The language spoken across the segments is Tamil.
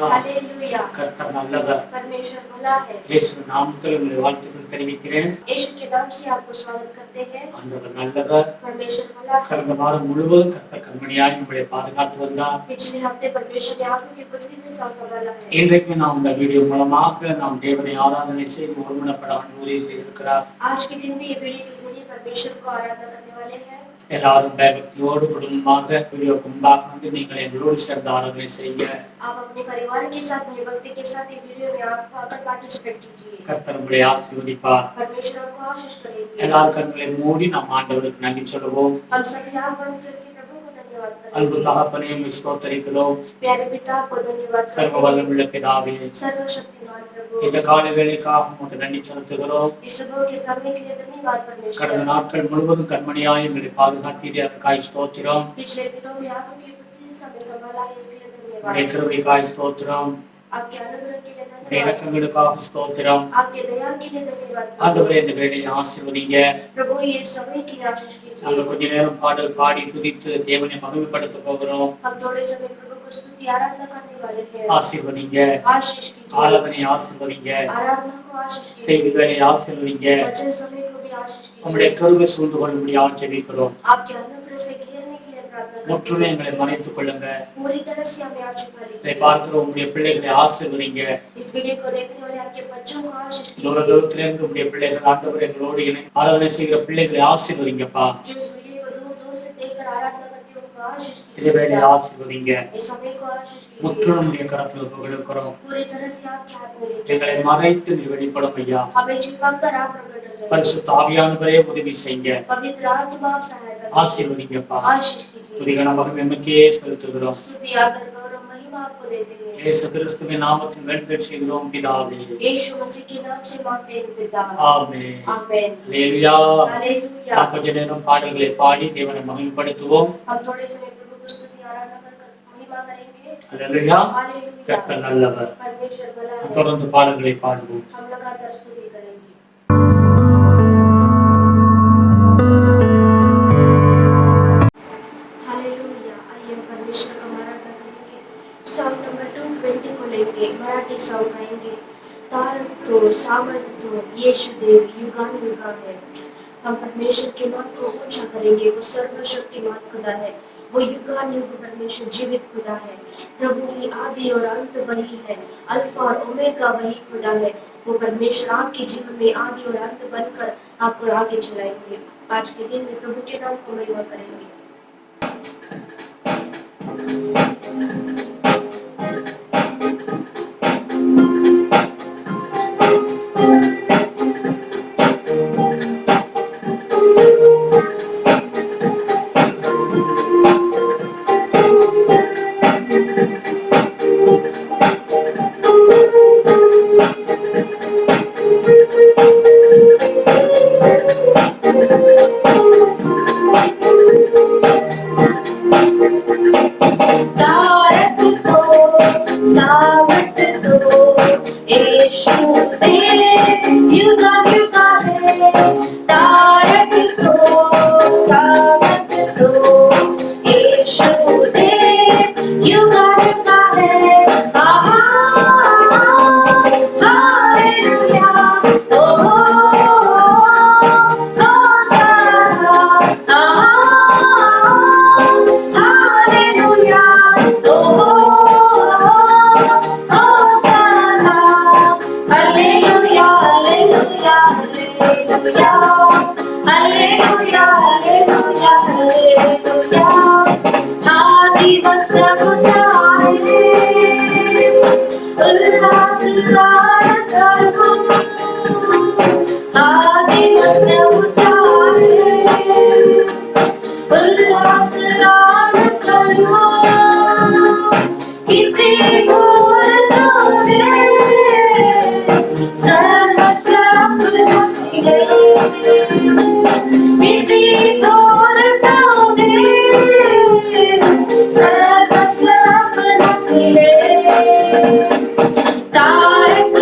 हालेलुया। கர்த்தர் நல்லவர். परमेश्वर भला है। இயேசு நாமத்தில் உங்களை வாழ்த்துக்கள் தெரிவிக்கிறேன். यीशु के नाम से आपको स्वागत करते हैं। ஆண்டவர் நல்லவர். परमेश्वर भला है। கடந்த வாரம் முழுவதும் கர்த்தர் கண்மணியாய் உங்களை பாதுகாத்து வந்தார். पिछले हफ्ते परमेश्वर ने आपको की पुत्री से संभाला है। இன்றைக்கு நாம் இந்த வீடியோ மூலமாக நாம் தேவனை ஆராதனை செய்து ஒருமனப்பட ஆண்டவர் உதவி செய்திருக்கிறார். आज के दिन में ये वीडियो के जरिए परमेश्वर को आराधना करने वाले हैं। எல்லாரும் பயபக்தியோடு குடும்பமாக வீடியோக்கு முன்பாக வந்து நீங்கள் எங்களோடு சேர்ந்து ஆராதனை செய்ய. आप अपने परिवार के साथ भक्ति के साथ ये वीडियो में आप आकर पार्टिसिपेट कीजिए। கர்த்தர் உங்களை ஆசீர்வதிப்பார். परमेश्वर आपको आशीष करेंगे। எல்லாரும் கண்களை மூடி நாம் ஆண்டவருக்கு நன்றி சொல்லுவோம். हम सभी आंख बंद करके प्रभु को धन्यवाद அன்பு करेंगे। தகப்பனே உம்மை ஸ்தோத்திரிக்கிறோம். प्यारे पिता को धन्यवाद சர்வ करते हैं। வல்லமையுள்ள பிதாவே, सर्वशक्तिमान प्रभु, இந்த காலை வேளைக்காக உமக்கு நன்றி செலுத்துகிறோம். इस सुबह के समय के लिए धन्यवाद परमेश्वर। கடந்த நாட்கள் முழுவதும் கண்மணியாய் எங்களை பாதுகாத்தீரே, அதற்காய் ஸ்தோத்திரம். पिछले दिनों में आपकी पुत्री से हमें संभाला है, इसके लिए உம்முடைய धन्यवाद। கிருபைக்காய் ஸ்தோத்திரம். आपके अनुग्रह के लिए உம்முடைய धन्यवाद। இரக்கங்களுக்காக ஸ்தோத்திரம். आपके दया के लिए धन्यवाद ஆண்டவரே, இந்த வேளையை ஆசீர்வதிங்க. प्रभु। ये समय की आशीष நாங்க कीजिए। கொஞ்ச நேரம் பாடல் பாடி துதித்து தேவனை மகிமைப்படுத்த போகிறோம். हम थोड़े समय प्रभु को स्तुति आराधना करने वाले हैं। ஆசீர்வதிங்க. आशीष कीजिए। ஆராதனை ஆசீர்வதிங்க. आराधना को आशीष कीजिए। செய்திகளை ஆசீர்வதிங்க. वचन समय को भी आशीष உம்முடைய कीजिए। கருவை சூழ்ந்து கொள்ளும்படியாக ஜெபிக்கிறோம். आपके अनुग्रह से घेरने के लिए प्रार्थना முற்றுமே करते हैं। எங்களை மறைத்துக் கொள்ளுங்க. पूरी तरह से हमें आज छुपा இதை लीजिए। பார்க்கிற உங்களுடைய பிள்ளைகளை ஆசீர்வதிங்க. इस वीडियो को देखने वाले आपके बच्चों को आशीष தூர कीजिए। தூரத்திலிருந்து உங்களுடைய பிள்ளைகள் ஆண்டவர் எங்களோடு ஆராதனை செய்கிற பிள்ளைகளை ஆசீர்வதிங்கப்பா. जो इस वीडियो को दूर दूर से देखकर आराधना करते हैं उनको आशीष இதை வேலை कीजिए। ஆசீர்வதிங்க. इस समय को आशीष कीजिए। முற்றிலும் உடைய கரத்தில் புகழுக்கிறோம். पूरी तरह से आपके हाथ में लेते எங்களை हैं। மறைத்து நீ வெளிப்படும் ஐயா. हमें छिपाकर आप प्रकट हो जाइए। பரிசுத்த ஆவியானவரே உதவி செய்யுங்க. पवित्र आत्मा आप सहायता कीजिए। ஆசீர்வதிங்கப்பா. आशीष कीजिए। துதிகன மகிமை எமக்கே செலுத்துகிறோம். स्तुति आदर गौरव महिमा आपको देते हैं। இயேசு கிறிஸ்துவின் நாமத்தில் வேண்டுதல் செய்கிறோம் பிதாவே. यीशु मसीह के नाम से मांगते हैं पिता। ஆமென். आमेन। அல்லேலூயா. हालेलुया। நாம் கொஞ்ச நேரம் பாடல்களை பாடி தேவனை மகிமைப்படுத்துவோம். हम थोड़े समय प्रभु को स्तुति आराधना कर महिमा करेंगे। அல்லேலூயா. हालेलुया। கர்த்தர் நல்லவர். परमेश्वर भला है। தொடர்ந்து பாடல்களை பாடுவோம். हम लगातार स्तुति करेंगे। हालेलुया। आइए हम परमेश्वर का आराधना करेंगे। सॉन्ग नंबर 220 को लेंगे, मराठी सॉन्ग गाएंगे। तारक तो सामर्थ तो यीशु देव युगान युगा है। हम परमेश्वर के नाम को ऊंचा करेंगे। वो सर्वशक्तिमान खुदा है। वो युगान युग परमेश्वर जीवित खुदा है। प्रभु की आदि और अंत वही है। अल्फा और ओमेगा वही खुदा है। वो परमेश्वर आपके जीवन में आदि और अंत बनकर आपको आगे चलाएंगे। आज के दिन में प्रभु के नाम को महिमा करेंगे। तारक तो सामर्थ तो यीशु देव युगा युगा है। तारक तो सामर्थ तो यीशु देव युगा युगा है। हालेलुया। ओ होशाना। हालेलुया। ओ hosanna. Hallelujah. Hallelujah. Hallelujah. Hallelujah. Hallelujah. हाँ दिवस प्रभु जाए उल्लास गान करो। हाँ दिवस प्रभु जाए उल्लास गान करो। कितने घोर तोरे सर्वस्व मसी है। कितने घोर तोरे सर्वस्व मसी है। तारक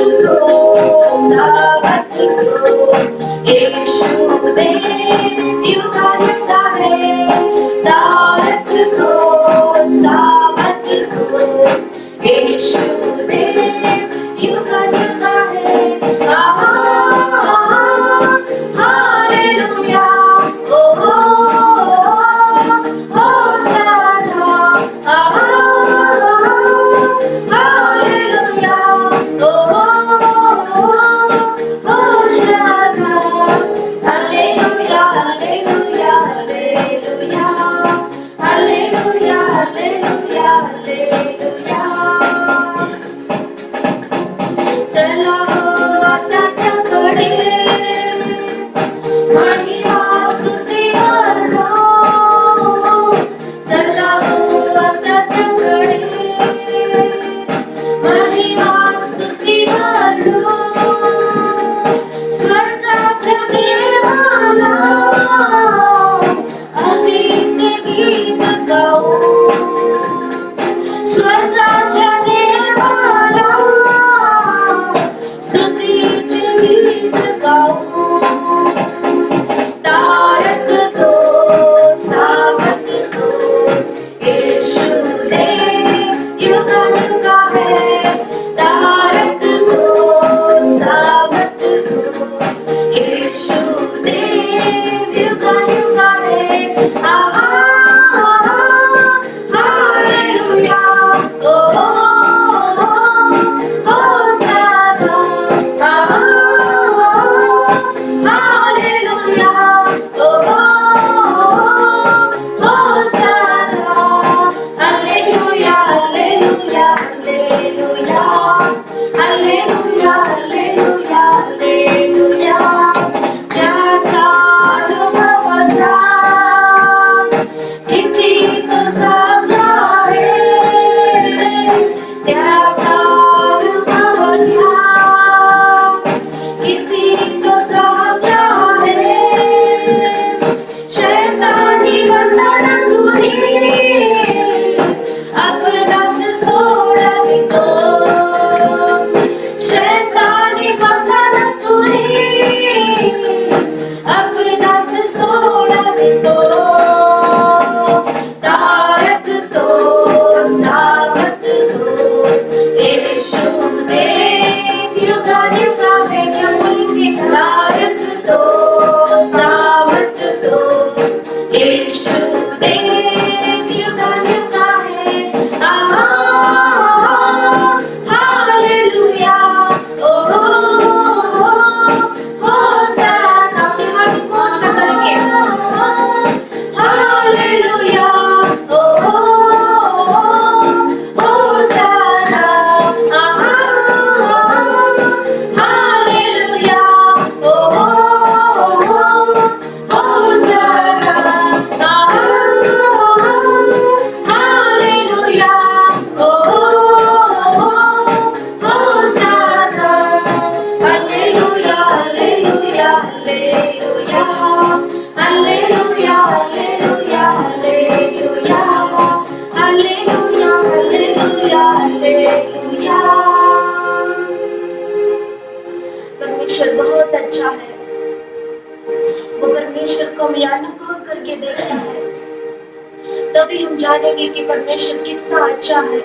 जानेंगे कि परमेश्वर कितना अच्छा है।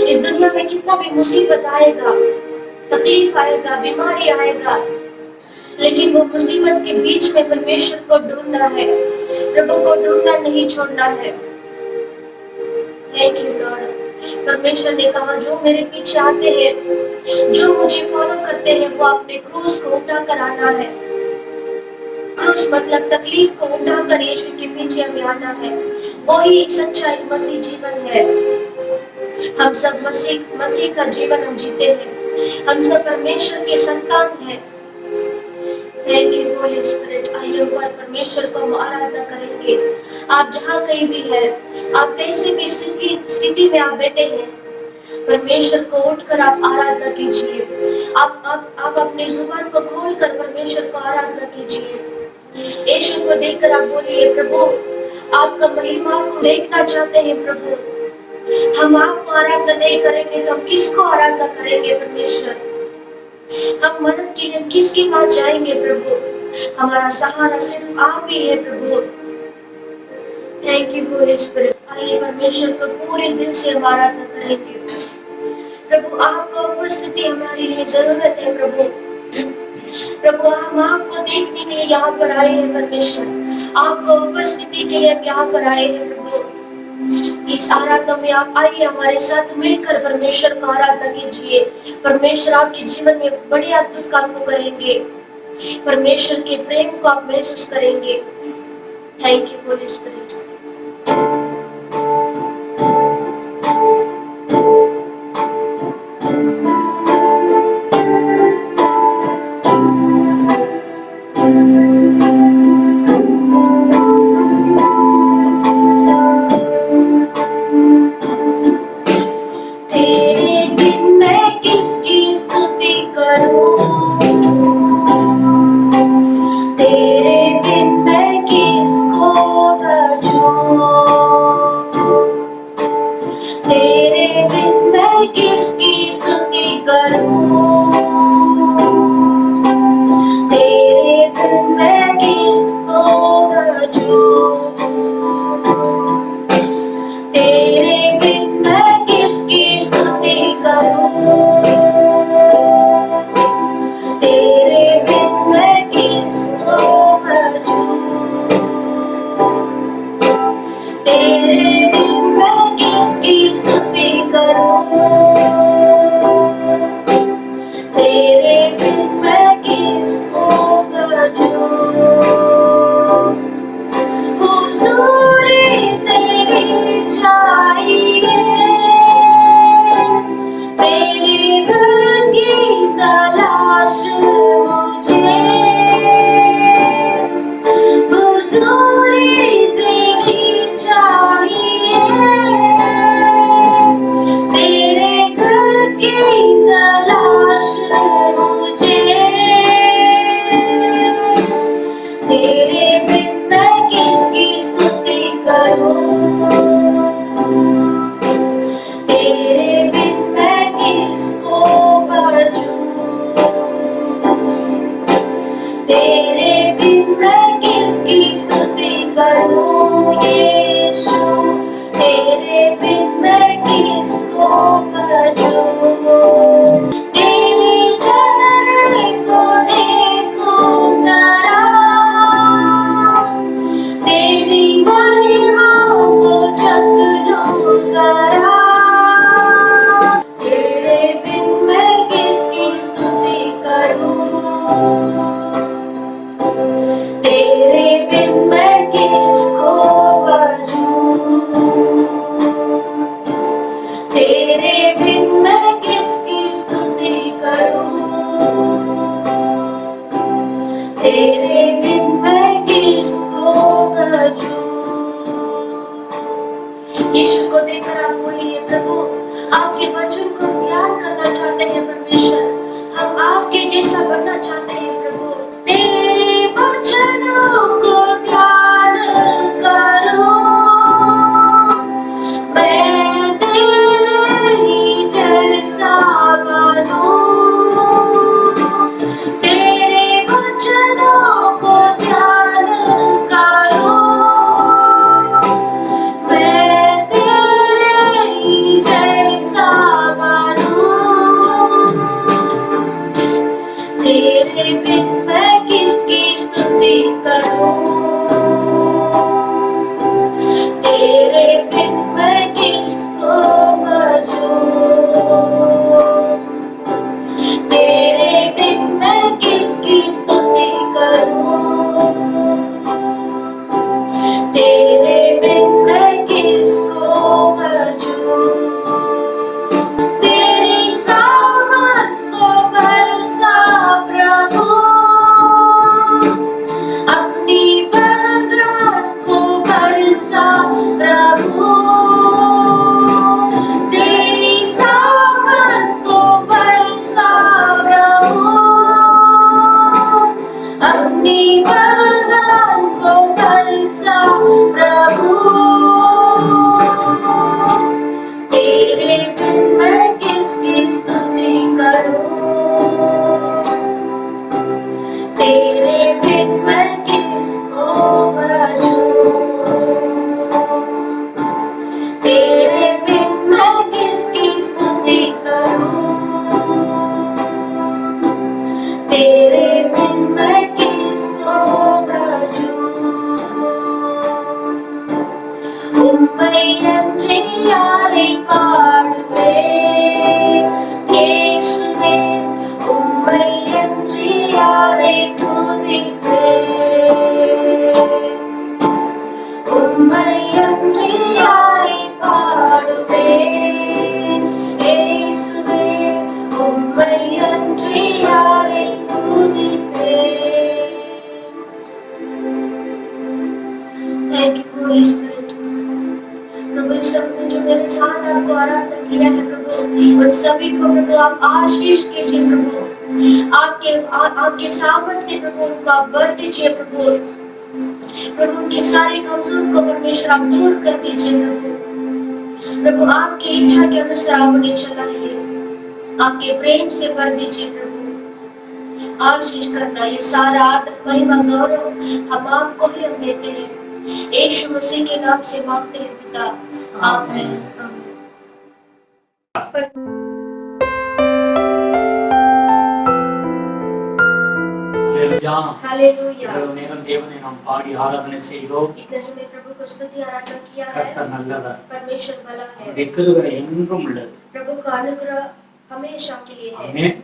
इस दुनिया में कितना भी मुसीबत आएगा, तकलीफ आएगा, बीमारी आएगा, लेकिन वो मुसीबत के बीच में परमेश्वर को ढूंढना है, प्रभु को ढूंढना नहीं छोड़ना है। Thank you Lord. परमेश्वर ने कहा जो मेरे पीछे आते हैं, जो मुझे फॉलो करते हैं, वो अपने क्रूस को उठाकर आना है। क्रूस मतलब तकलीफ को उठाकर यीशु के पीछे हमें आना है। वही एक सच्चा मसीह जीवन है। हम सब मसीह का जीवन हम जीते हैं। हम सब परमेश्वर के संतान हैं। Thank you Holy spirit. आइए ऊपर परमेश्वर को हम आराधना करेंगे। आप जहाँ कहीं भी है, आप कैसे भी स्थिति में आप बैठे हैं, परमेश्वर को उठकर आप आराधना कीजिए। आप अपनी जुबान को खोलकर परमेश्वर को आराधना कीजिए। यीशु को देखकर आप बोलिए, प्रभु आपका महिमा को देखना चाहते हैं। प्रभु हम आपको आराधना नहीं करेंगे तो हम किसको आराधना करेंगे? परमेश्वर हम मदद के लिए किसके पास जाएंगे? प्रभु हमारा सहारा सिर्फ आप ही है। प्रभु थैंक यू होली स्पिरिट। आइए परमेश्वर को पूरे दिल से हम आराधना करेंगे। प्रभु आपका उपस्थिति हमारे लिए जरूरत है। प्रभु हम आपको देखने के लिए यहाँ पर आए हैं। परमेश्वर आपको उपस्थिति के लिए हम यहाँ पर आए हैं। प्रभु इस आराधना में आप आइए, हमारे साथ मिलकर परमेश्वर का आराधना कीजिए। परमेश्वर आपके जीवन में बड़े अद्भुत काम को करेंगे। परमेश्वर के प्रेम को आप महसूस करेंगे। Thank you Holy Spirit. यीशु को देखकर आप बोलिए, प्रभु आपके वचन को ध्यान करना चाहते हैं। परमेश्वर हम आपके जैसा बनना चाहते हैं। प्रभु तेरे वचनों को ध्यान करो, मैं तेरे ही जैसा बनूं। तेरे वचनों को ध्यान करो, बिन मैं किसकी स्तुति करूं, तेरे बिन मैं किसको भजूं, तेरे बिन मैं किसकी स्तुति करूं, तेरे बिन मैं किसको भजूं. உம்மையன்றி யாரை பாடுவேன் இயேசுவே, உம்மையன்றி யாரை துதிப்பேன், உம்மையன்றி யாரை பாடுவேன் இயேசுவே, உம்மையன்றி யாரை துதிப்பேன். Thank you, Holy Spirit. प्रभु इस समय में जो मेरे साथ आपको आराधना किया है प्रभु, उन सभी को प्रभु आप आशीष कीजिए प्रभु, आपके सामर्थ से प्रभु उनका बर दीजिए प्रभु, प्रभु उनके सारे कमजोर को परमेश्वर आप दूर कर दीजिए प्रभु, प्रभु आपकी इच्छा के अनुसार आप उन्हें चलाइए, आपके प्रेम से भर दीजिए प्रभु, आशीष करना ये सारा आदर महिमा गौरव हम आपको ही हम देते हैं, यीशु मसीह के नाम से मांगते हैं पिता, आमीन. हालेलुया. இவ்வளவு நேரம் தேவனை நாம் பாடி ஆராதனை செய்தோம். इतने समय प्रभु को स्तुति आराधना किया है. கர்த்தர் நல்லவர், परमेश्वर भला है, கிருபை என்றும் உள்ளது. प्रभु का अनुग्रह हमेशा के लिए है. ஆமென்.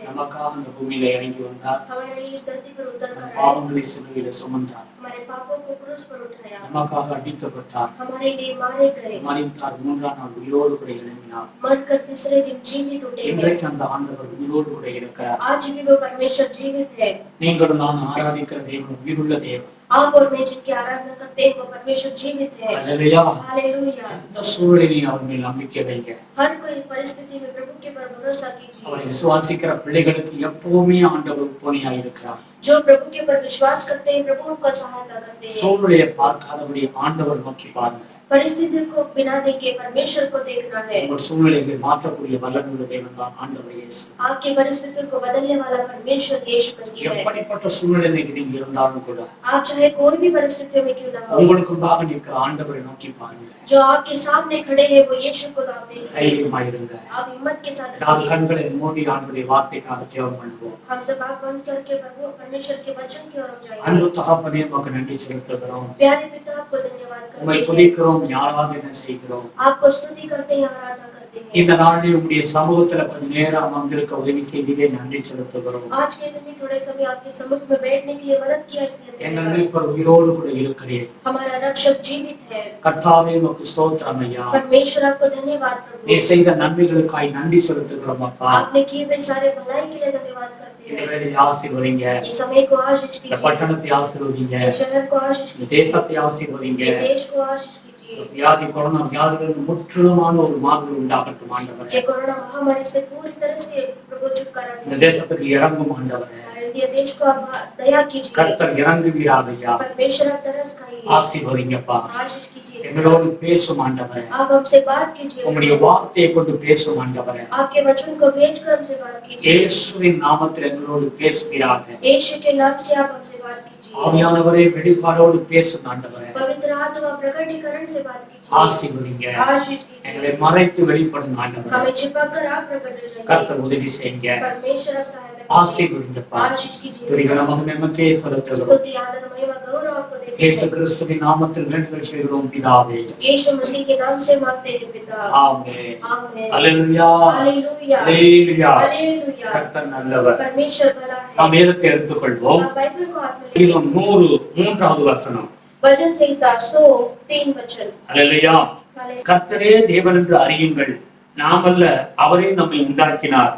நமக்காக இந்த பூமியில இறங்கி வந்தார், हमारे लिए इस धरती पर उतर कर आए, பாவங்களை சிலுவையில சுமந்தார், हमारे पापों को क्रूस पर उठाया, நமக்காக அடிக்கப்பட்டார், हमारे लिए मारे गए, மரித்தார், மூன்றாம் நாள் உயிரோடு கூட எழும்பினார். मरकर तीसरे दिन जीवित उठे हैं. இன்றைக்கு அந்த ஆண்டவர் உயிரோடு கூட இருக்கிறார். आज भी वो परमेश्वर जीवित है. நீங்களும் நான் ஆராதிக்கிற தேவன் உயிருள்ள தேவன். आप और मैं जिनकी आराधना करते हैं वो परमेश्वर जीवित है. हालेलुया. हालेलुया. எந்த சூழ்நிலையிலும் அவர் மேல் நம்பிக்கை வைங்க. हर कोई परिस्थिति में प्रभु के पर भरोसा कीजिए. அவரை விசுவாசிக்கிற பிள்ளைகளுக்கு எப்பவுமே ஆண்டவர் துணையாக இருக்கிறார். जो प्रभु के पर विश्वास करते हैं प्रभु उनका सहायता करते हैं. சூழ்நிலையை பார்க்காதபடி ஆண்டவர் நோக்கி பாருங்க. परिस्थितियों को बिना देखे परमेश्वर को देखना है. உங்கள் சூழ்நிலைகளை மாற்றக்கூடிய வல்லமையுள்ள தேவன் தான் ஆண்டவர் இயேசு. आपकी परिस्थितियों को बदलने वाला परमेश्वर यीशु मसीह है. எப்படிப்பட்ட சூழ்நிலைக்கு நீங்க இருந்தாலும் கூட आप चाहे कोई भी परिस्थितियों में क्यों ना हो, உங்களுக்கு முன்பாக நிற்கிற ஆண்டவரை நோக்கி பாருங்க. जो आपके सामने खड़े हैं वो यीशु को आप देखिए. தைரியமாயிருங்க. आप हिम्मत के साथ நாம் रहिए. கண்களை மூடி ஆண்டவருடைய வார்த்தைக்காக ஜெபம் பண்ணுவோம். हम सब आंख बंद करके प्रभु परमेश्वर के वचन की ओर जाएंगे. அன்பு தகப்பனே உமக்கு நன்றி செலுத்துகிறோம். प्यारे पिता आपको धन्यवाद உம்மை करते हैं. துதிக்கிறோம், ஆராதனை செய்கிறோம். आपको स्तुति करते हैं, आराधना करते हैं. இந்த நாளில் உம்முடைய சமூகத்துல கொஞ்ச நேரம் அமர்ந்திருக்க உதவி செய்தீரே, நன்றி செலுத்துகிறோம். आज के दिन भी थोड़े समय आपके सम्मुख में बैठने के लिए मदद किया, इसलिए எங்கள் धन्यवाद. மீட்பர் உயிரோடு கூட இருக்கிறீர். हमारा रक्षक जीवित है. கர்த்தாவே உமக்கு ஸ்தோத்திரம் ஐயா. परमेश्वर आपको धन्यवाद நீ प्रभु. செய்த நன்மைகளுக்காய் நன்றி செலுத்துகிறோம் அப்பா. आपने किए हुए सारे भलाई के लिए धन्यवाद करते இந்த हैं. வேளையை ஆசீர்வதிங்க. इस समय को आशीष இந்த कीजिए, பட்டணத்தை ஆசீர்வதிங்க. इस शहर को आशीष இந்த कीजिए, தேசத்தை ஆசீர்வதிங்க. ये देश को आशीष कीजिए. வியாதி கொரோனா வியாதிகள் முற்றிலுமான ஒரு மாறுதல் உண்டாகட்டும் ஆண்டவரே. ये कोरोना महामारी से पूरी तरह से प्रभु छुटकारा இந்த दीजिए. தேசத்துக்கு இறங்கும் ஆண்டவரே. ये देश को आप दया कीजिए. கர்த்தர் இறங்குவீராக ஐயா. परमेश्वर आप तरस खाइए, ஆசீர்வதிங்கப்பா. आशीष कीजिए. எங்களோடு பேசும் ஆண்டவரே. आप हमसे बात कीजिए. உம்முடைய வார்த்தையை கொண்டு பேசும் ஆண்டவரே. आपके वचन को भेजकर हमसे बात कीजिए. இயேசுவின் நாமத்தில் எங்களோடு பேசுவீராக. यीशु के नाम से आप हमसे बात कीजिए. ஆவியானவரே வெளிப்பாடோடு பேசும் ஆண்டவரே. पवित्र आत्मा प्रकटीकरण से बात कीजिए. ஆசீர்வதிங்க. आशीष எங்களை कीजिए. மறைத்து வெளிப்படும் ஆண்டவரே. हमें छिपाकर आप प्रकट हो जाइए. கர்த்தர் உதவி செய்யுங்க. परमेश्वर आप सहायता कीजिए. ஆசீர்வதிங்கப்பா. आशीष कीजिए. துதிகன மகிமைக்கே செலுத்துகிறோம். स्तुति आदर महिमा गौरव आपको देते இயேசு हैं. கிறிஸ்துவின் நாமத்தில் வேண்டுதல் செய்கிறோம் பிதாவே. यीशु मसीह के नाम से मांगते हैं पिता, ஆமென். आमीन. அல்லேலூயா. हालेलुया, அல்லேலூயா. हालेलुया. கர்த்தர் நல்லவர். परमेश्वर भला நாம் है. வேதத்தை எடுத்துக்கொள்வோம். आप बाइबल को हाथ में சங்கீதம் लीजिए. 103வது வசனம். भजन संहिता 103 वचन. அல்லேலூயா. हालेलुया. கர்த்தரே தேவன் என்று அறியுங்கள், நாமல்ல அவரே நம்மை உண்டாக்கினார்,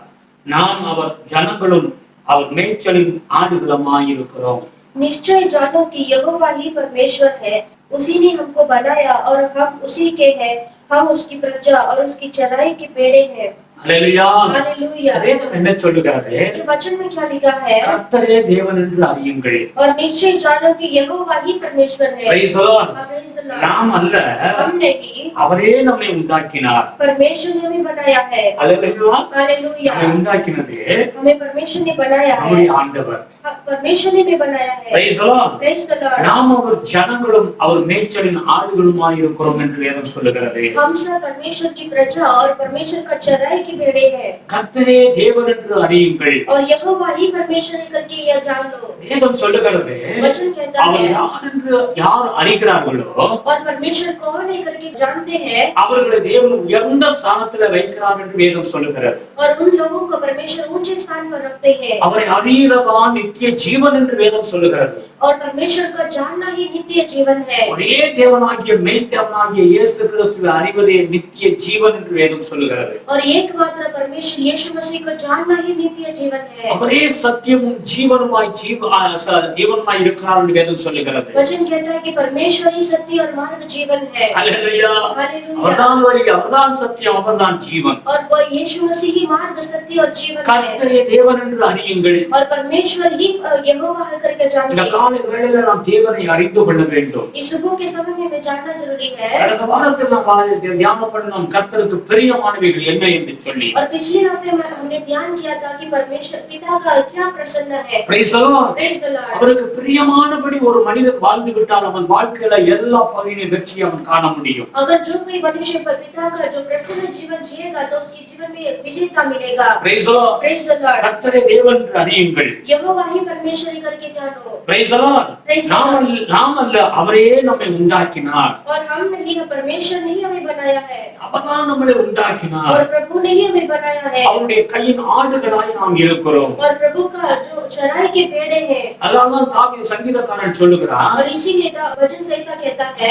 நாம் அவர் ஜனங்களும் அவர் மேய்ச்சலின் ஆடுகளுமாயிருக்கிறோம். निश्चय जानो कि यहोवा ही परमेश्वर है, उसी ने हमको बनाया और हम उसी के हैं, हम उसकी प्रजा और उसकी चराई के पेड़े हैं. அல்லேலூயா. हालेलुया। வேதம் என்ன சொல்லுகிறது? ये वचन में क्या लिखा है? கர்த்தரே தேவன் என்று அறியுங்கள். और निश्चय जानो कि यहोवा ही परमेश्वर है। Praise the Lord. Praise the Lord। நாம் அல்ல, हम नहीं, அவரே நம்மை உண்டாக்கினார். परमेश्वर ने हमें बनाया है। அல்லேலூயா. हालेलुया। நம்மை உண்டாக்கினது हमें परमेश्वर ने बनाया है। நம்முடைய ஆண்டவர். परमेश्वर ने हमें बनाया है। Praise the Lord. Praise the Lord। நாம் அவர் ஜனங்களும் அவர் மேய்ச்சலின் ஆடுகளுமாய் இருக்கிறோம் என்று வேதம் சொல்லுகிறது. हम सब परमेश्वर की प्रजा और परमेश्वर का चराई की भेड़ें हैं। கர்த்தரே தேவன் என்று அறியுங்கள். और यहोवा ही परमेश्वर है करके यह जान लो। வேதம் சொல்லுகிறது, वचन कहता அவர் है, யார் என்று யார் அறிகிறார்களோ और परमेश्वर कौन है करके जानते हैं, அவர்களை தேவன் உயர்ந்த ஸ்தானத்துல வைக்கிறார் என்று வேதம் சொல்லுகிறது. और उन लोगों को परमेश्वर ऊंचे स्थान पर रखते हैं। அவரை அறிகிறவன் நித்திய ஜீவன் என்று வேதம் சொல்லுகிறது. और परमेश्वर का जानना ही नित्य जीवन है। ஒரே தேவனாகிய மெய்த்தேவனாகிய இயேசு கிறிஸ்துவை அறிவதே நித்திய ஜீவன் என்று வேதம் சொல்லுகிறது. और एकमात्र परमेश्वर यीशु मसीह को जानना ही नित्य जीवन है। அவரே சத்தியமும் ஜீவனுமாய் ஜீவனுமாய் இருக்கிறார் என்று வேதம் சொல்லுகிறது. वचन कहता है कि परमेश्वर ही सत्य और मार्ग जीवन है। அல்லேலூயா. हालेलुया। அவர்தான் வழி, அவர்தான் சத்தியம், அவர்தான் ஜீவன். और वो यीशु मसीह ही मार्ग सत्य और जीवन है। கர்த்தரே தேவன் என்று அறியுங்கள். और परमेश्वर ही यहोवा है करके இந்த जानिए। காலை வேளையில நாம் தேவனை அறிந்து கொள்ள வேண்டும். इस सुबह के समय में हमें जानना जरूरी है। கடந்த வாரத்தில் நாம் தியானம் பண்ண நாம் கர்த்தருக்கு பிரியமானவைகள் என்ன என்று சொல்லி. और पिछले हफ्ते में हमने ध्यान किया था कि परमेश्वर पिता का क्या प्रसन्न है। Praise the Lord. Praise the Lord। அவருக்கு பிரியமானபடி ஒரு மனிதன் வாழ்ந்து விட்டால் அவன் வாழ்க்கையில எல்லா பகுதியிலும் வெற்றி அவன் காண முடியும். अगर जो कोई मनुष्य पिता का जो प्रसन्न जीवन जिएगा तो उसके जीवन में विजेता मिलेगा। Praise the Lord. Praise the Lord। கர்த்தரே தேவன் என்று அறியுங்கள். यहोवा ही परमेश्वर ही करके जानो। Praise the Lord. Praise the Lord। நாம் அல்ல, அவரே நம்மை உண்டாக்கினார். और हम नहीं, परमेश्वर ने ही हमें बनाया है। அவர்தான் நம்மளை உண்டாக்கினார். और प्रभु ने ही हमें बनाया है। அவருடைய கையின் ஆடுகளாய் நாம் இருக்கிறோம். और प्रभु का जो चराई के भेड़े हैं। அதனால்தான் தாவீது சங்கீதக்காரன் சொல்லுகிறான், और इसीलिए वचन संहिता कहता है,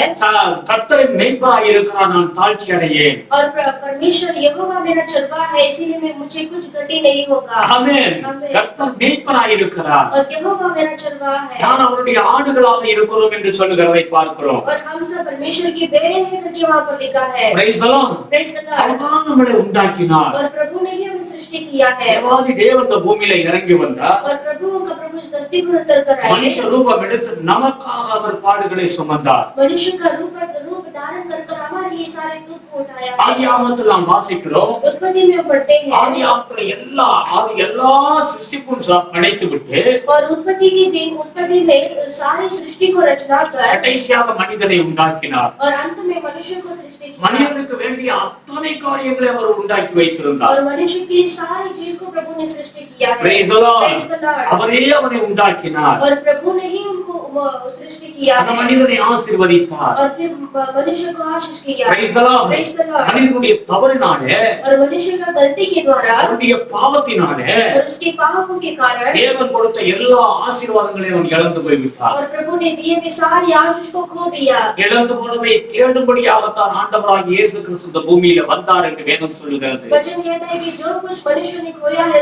கர்த்தரின் மேய்ப்பராய் இருக்கிறார், நான் தாழ்ச்சி அடையேன். और परमेश्वर यहोवा मेरा चरवाहा है, इसीलिए मुझे कुछ गति नहीं होगा। ஆமென். ஆமென்। கர்த்தர் மேய்ப்பராய் இருக்கிறார், और यहोवा मेरा चरवाहा है। நான் அவருடைய ஆடுகளாக இருக்கிறோம் என்று சொல்லுகிறதை பார்க்கிறோம். और हम सब परमेश्वर की भेड़े हैं करके वहाँ पर लिखा है। Praise the Lord. Praise the Lord। அவர்தான் நம்மளை உண்டாக்கினார். और प्रभु ने ही हमें सृष्टि किया है। தேவாதி தேவன் இந்த பூமியில இறங்கி வந்தார். और प्रभु का प्रभु इस धरती पर उतर कर आए। மனுஷ ரூபம் எடுத்து நமக்காக அவர் பாடுகளை சுமந்தார். मनुष्य का रूप धारण कर हमारे लिए सारे दुख को उठाया है। ஆதியாகமத்தில் நாம் வாசிக்கிறோம், उत्पत्ति में हम पढ़ते हैं, ஆதியாகமத்துல எல்லா சிருஷ்டிக்கும் படைத்து விட்டு और उत्पत्ति के दिन उत्पत्ति में सारी सृष्टि को रचना कर கடைசியாக மனிதனை உண்டாக்கினார். और अंत में मनुष्य को सृष्टि किया। மனிதனுக்கு வேண்டிய அத்தனை காரியங்களை அவர் உண்டாக்கி வைத்திருந்தார். और मनुष्य की सारी चीज को प्रभु ने सृष्टि किया है। Praise the Lord. Praise the Lord। அவரே அவனை உண்டாக்கினார். और प्रभु ने ही उनको सृष्टि किया அந்த है। மனிதனை ஆசீர்வதித்தார். और फिर मनुष्य को आशीष किया। Praise the Lord. Praise the Lord। மனிதனுடைய தவறினாலே, और मनुष्य का गलती के द्वारा அவனுடைய பாவத்தினாலே और उसके पापों के कारण தேவன் கொடுத்த எல்லா ஆசீர்வாதங்களையும் அவன் இழந்து போய்விட்டான். और प्रभु ने दिए हुए सारी आशीष को खो दिया। இழந்து போனதை தேடும்படியாகத்தான் ஆண்டவராகிய இயேசு கிறிஸ்து இந்த பூமியில வந்தார் என்று வேதம் சொல்லுகிறது. वचन कहता है कि जो कुछ मनुष्य ने खोया है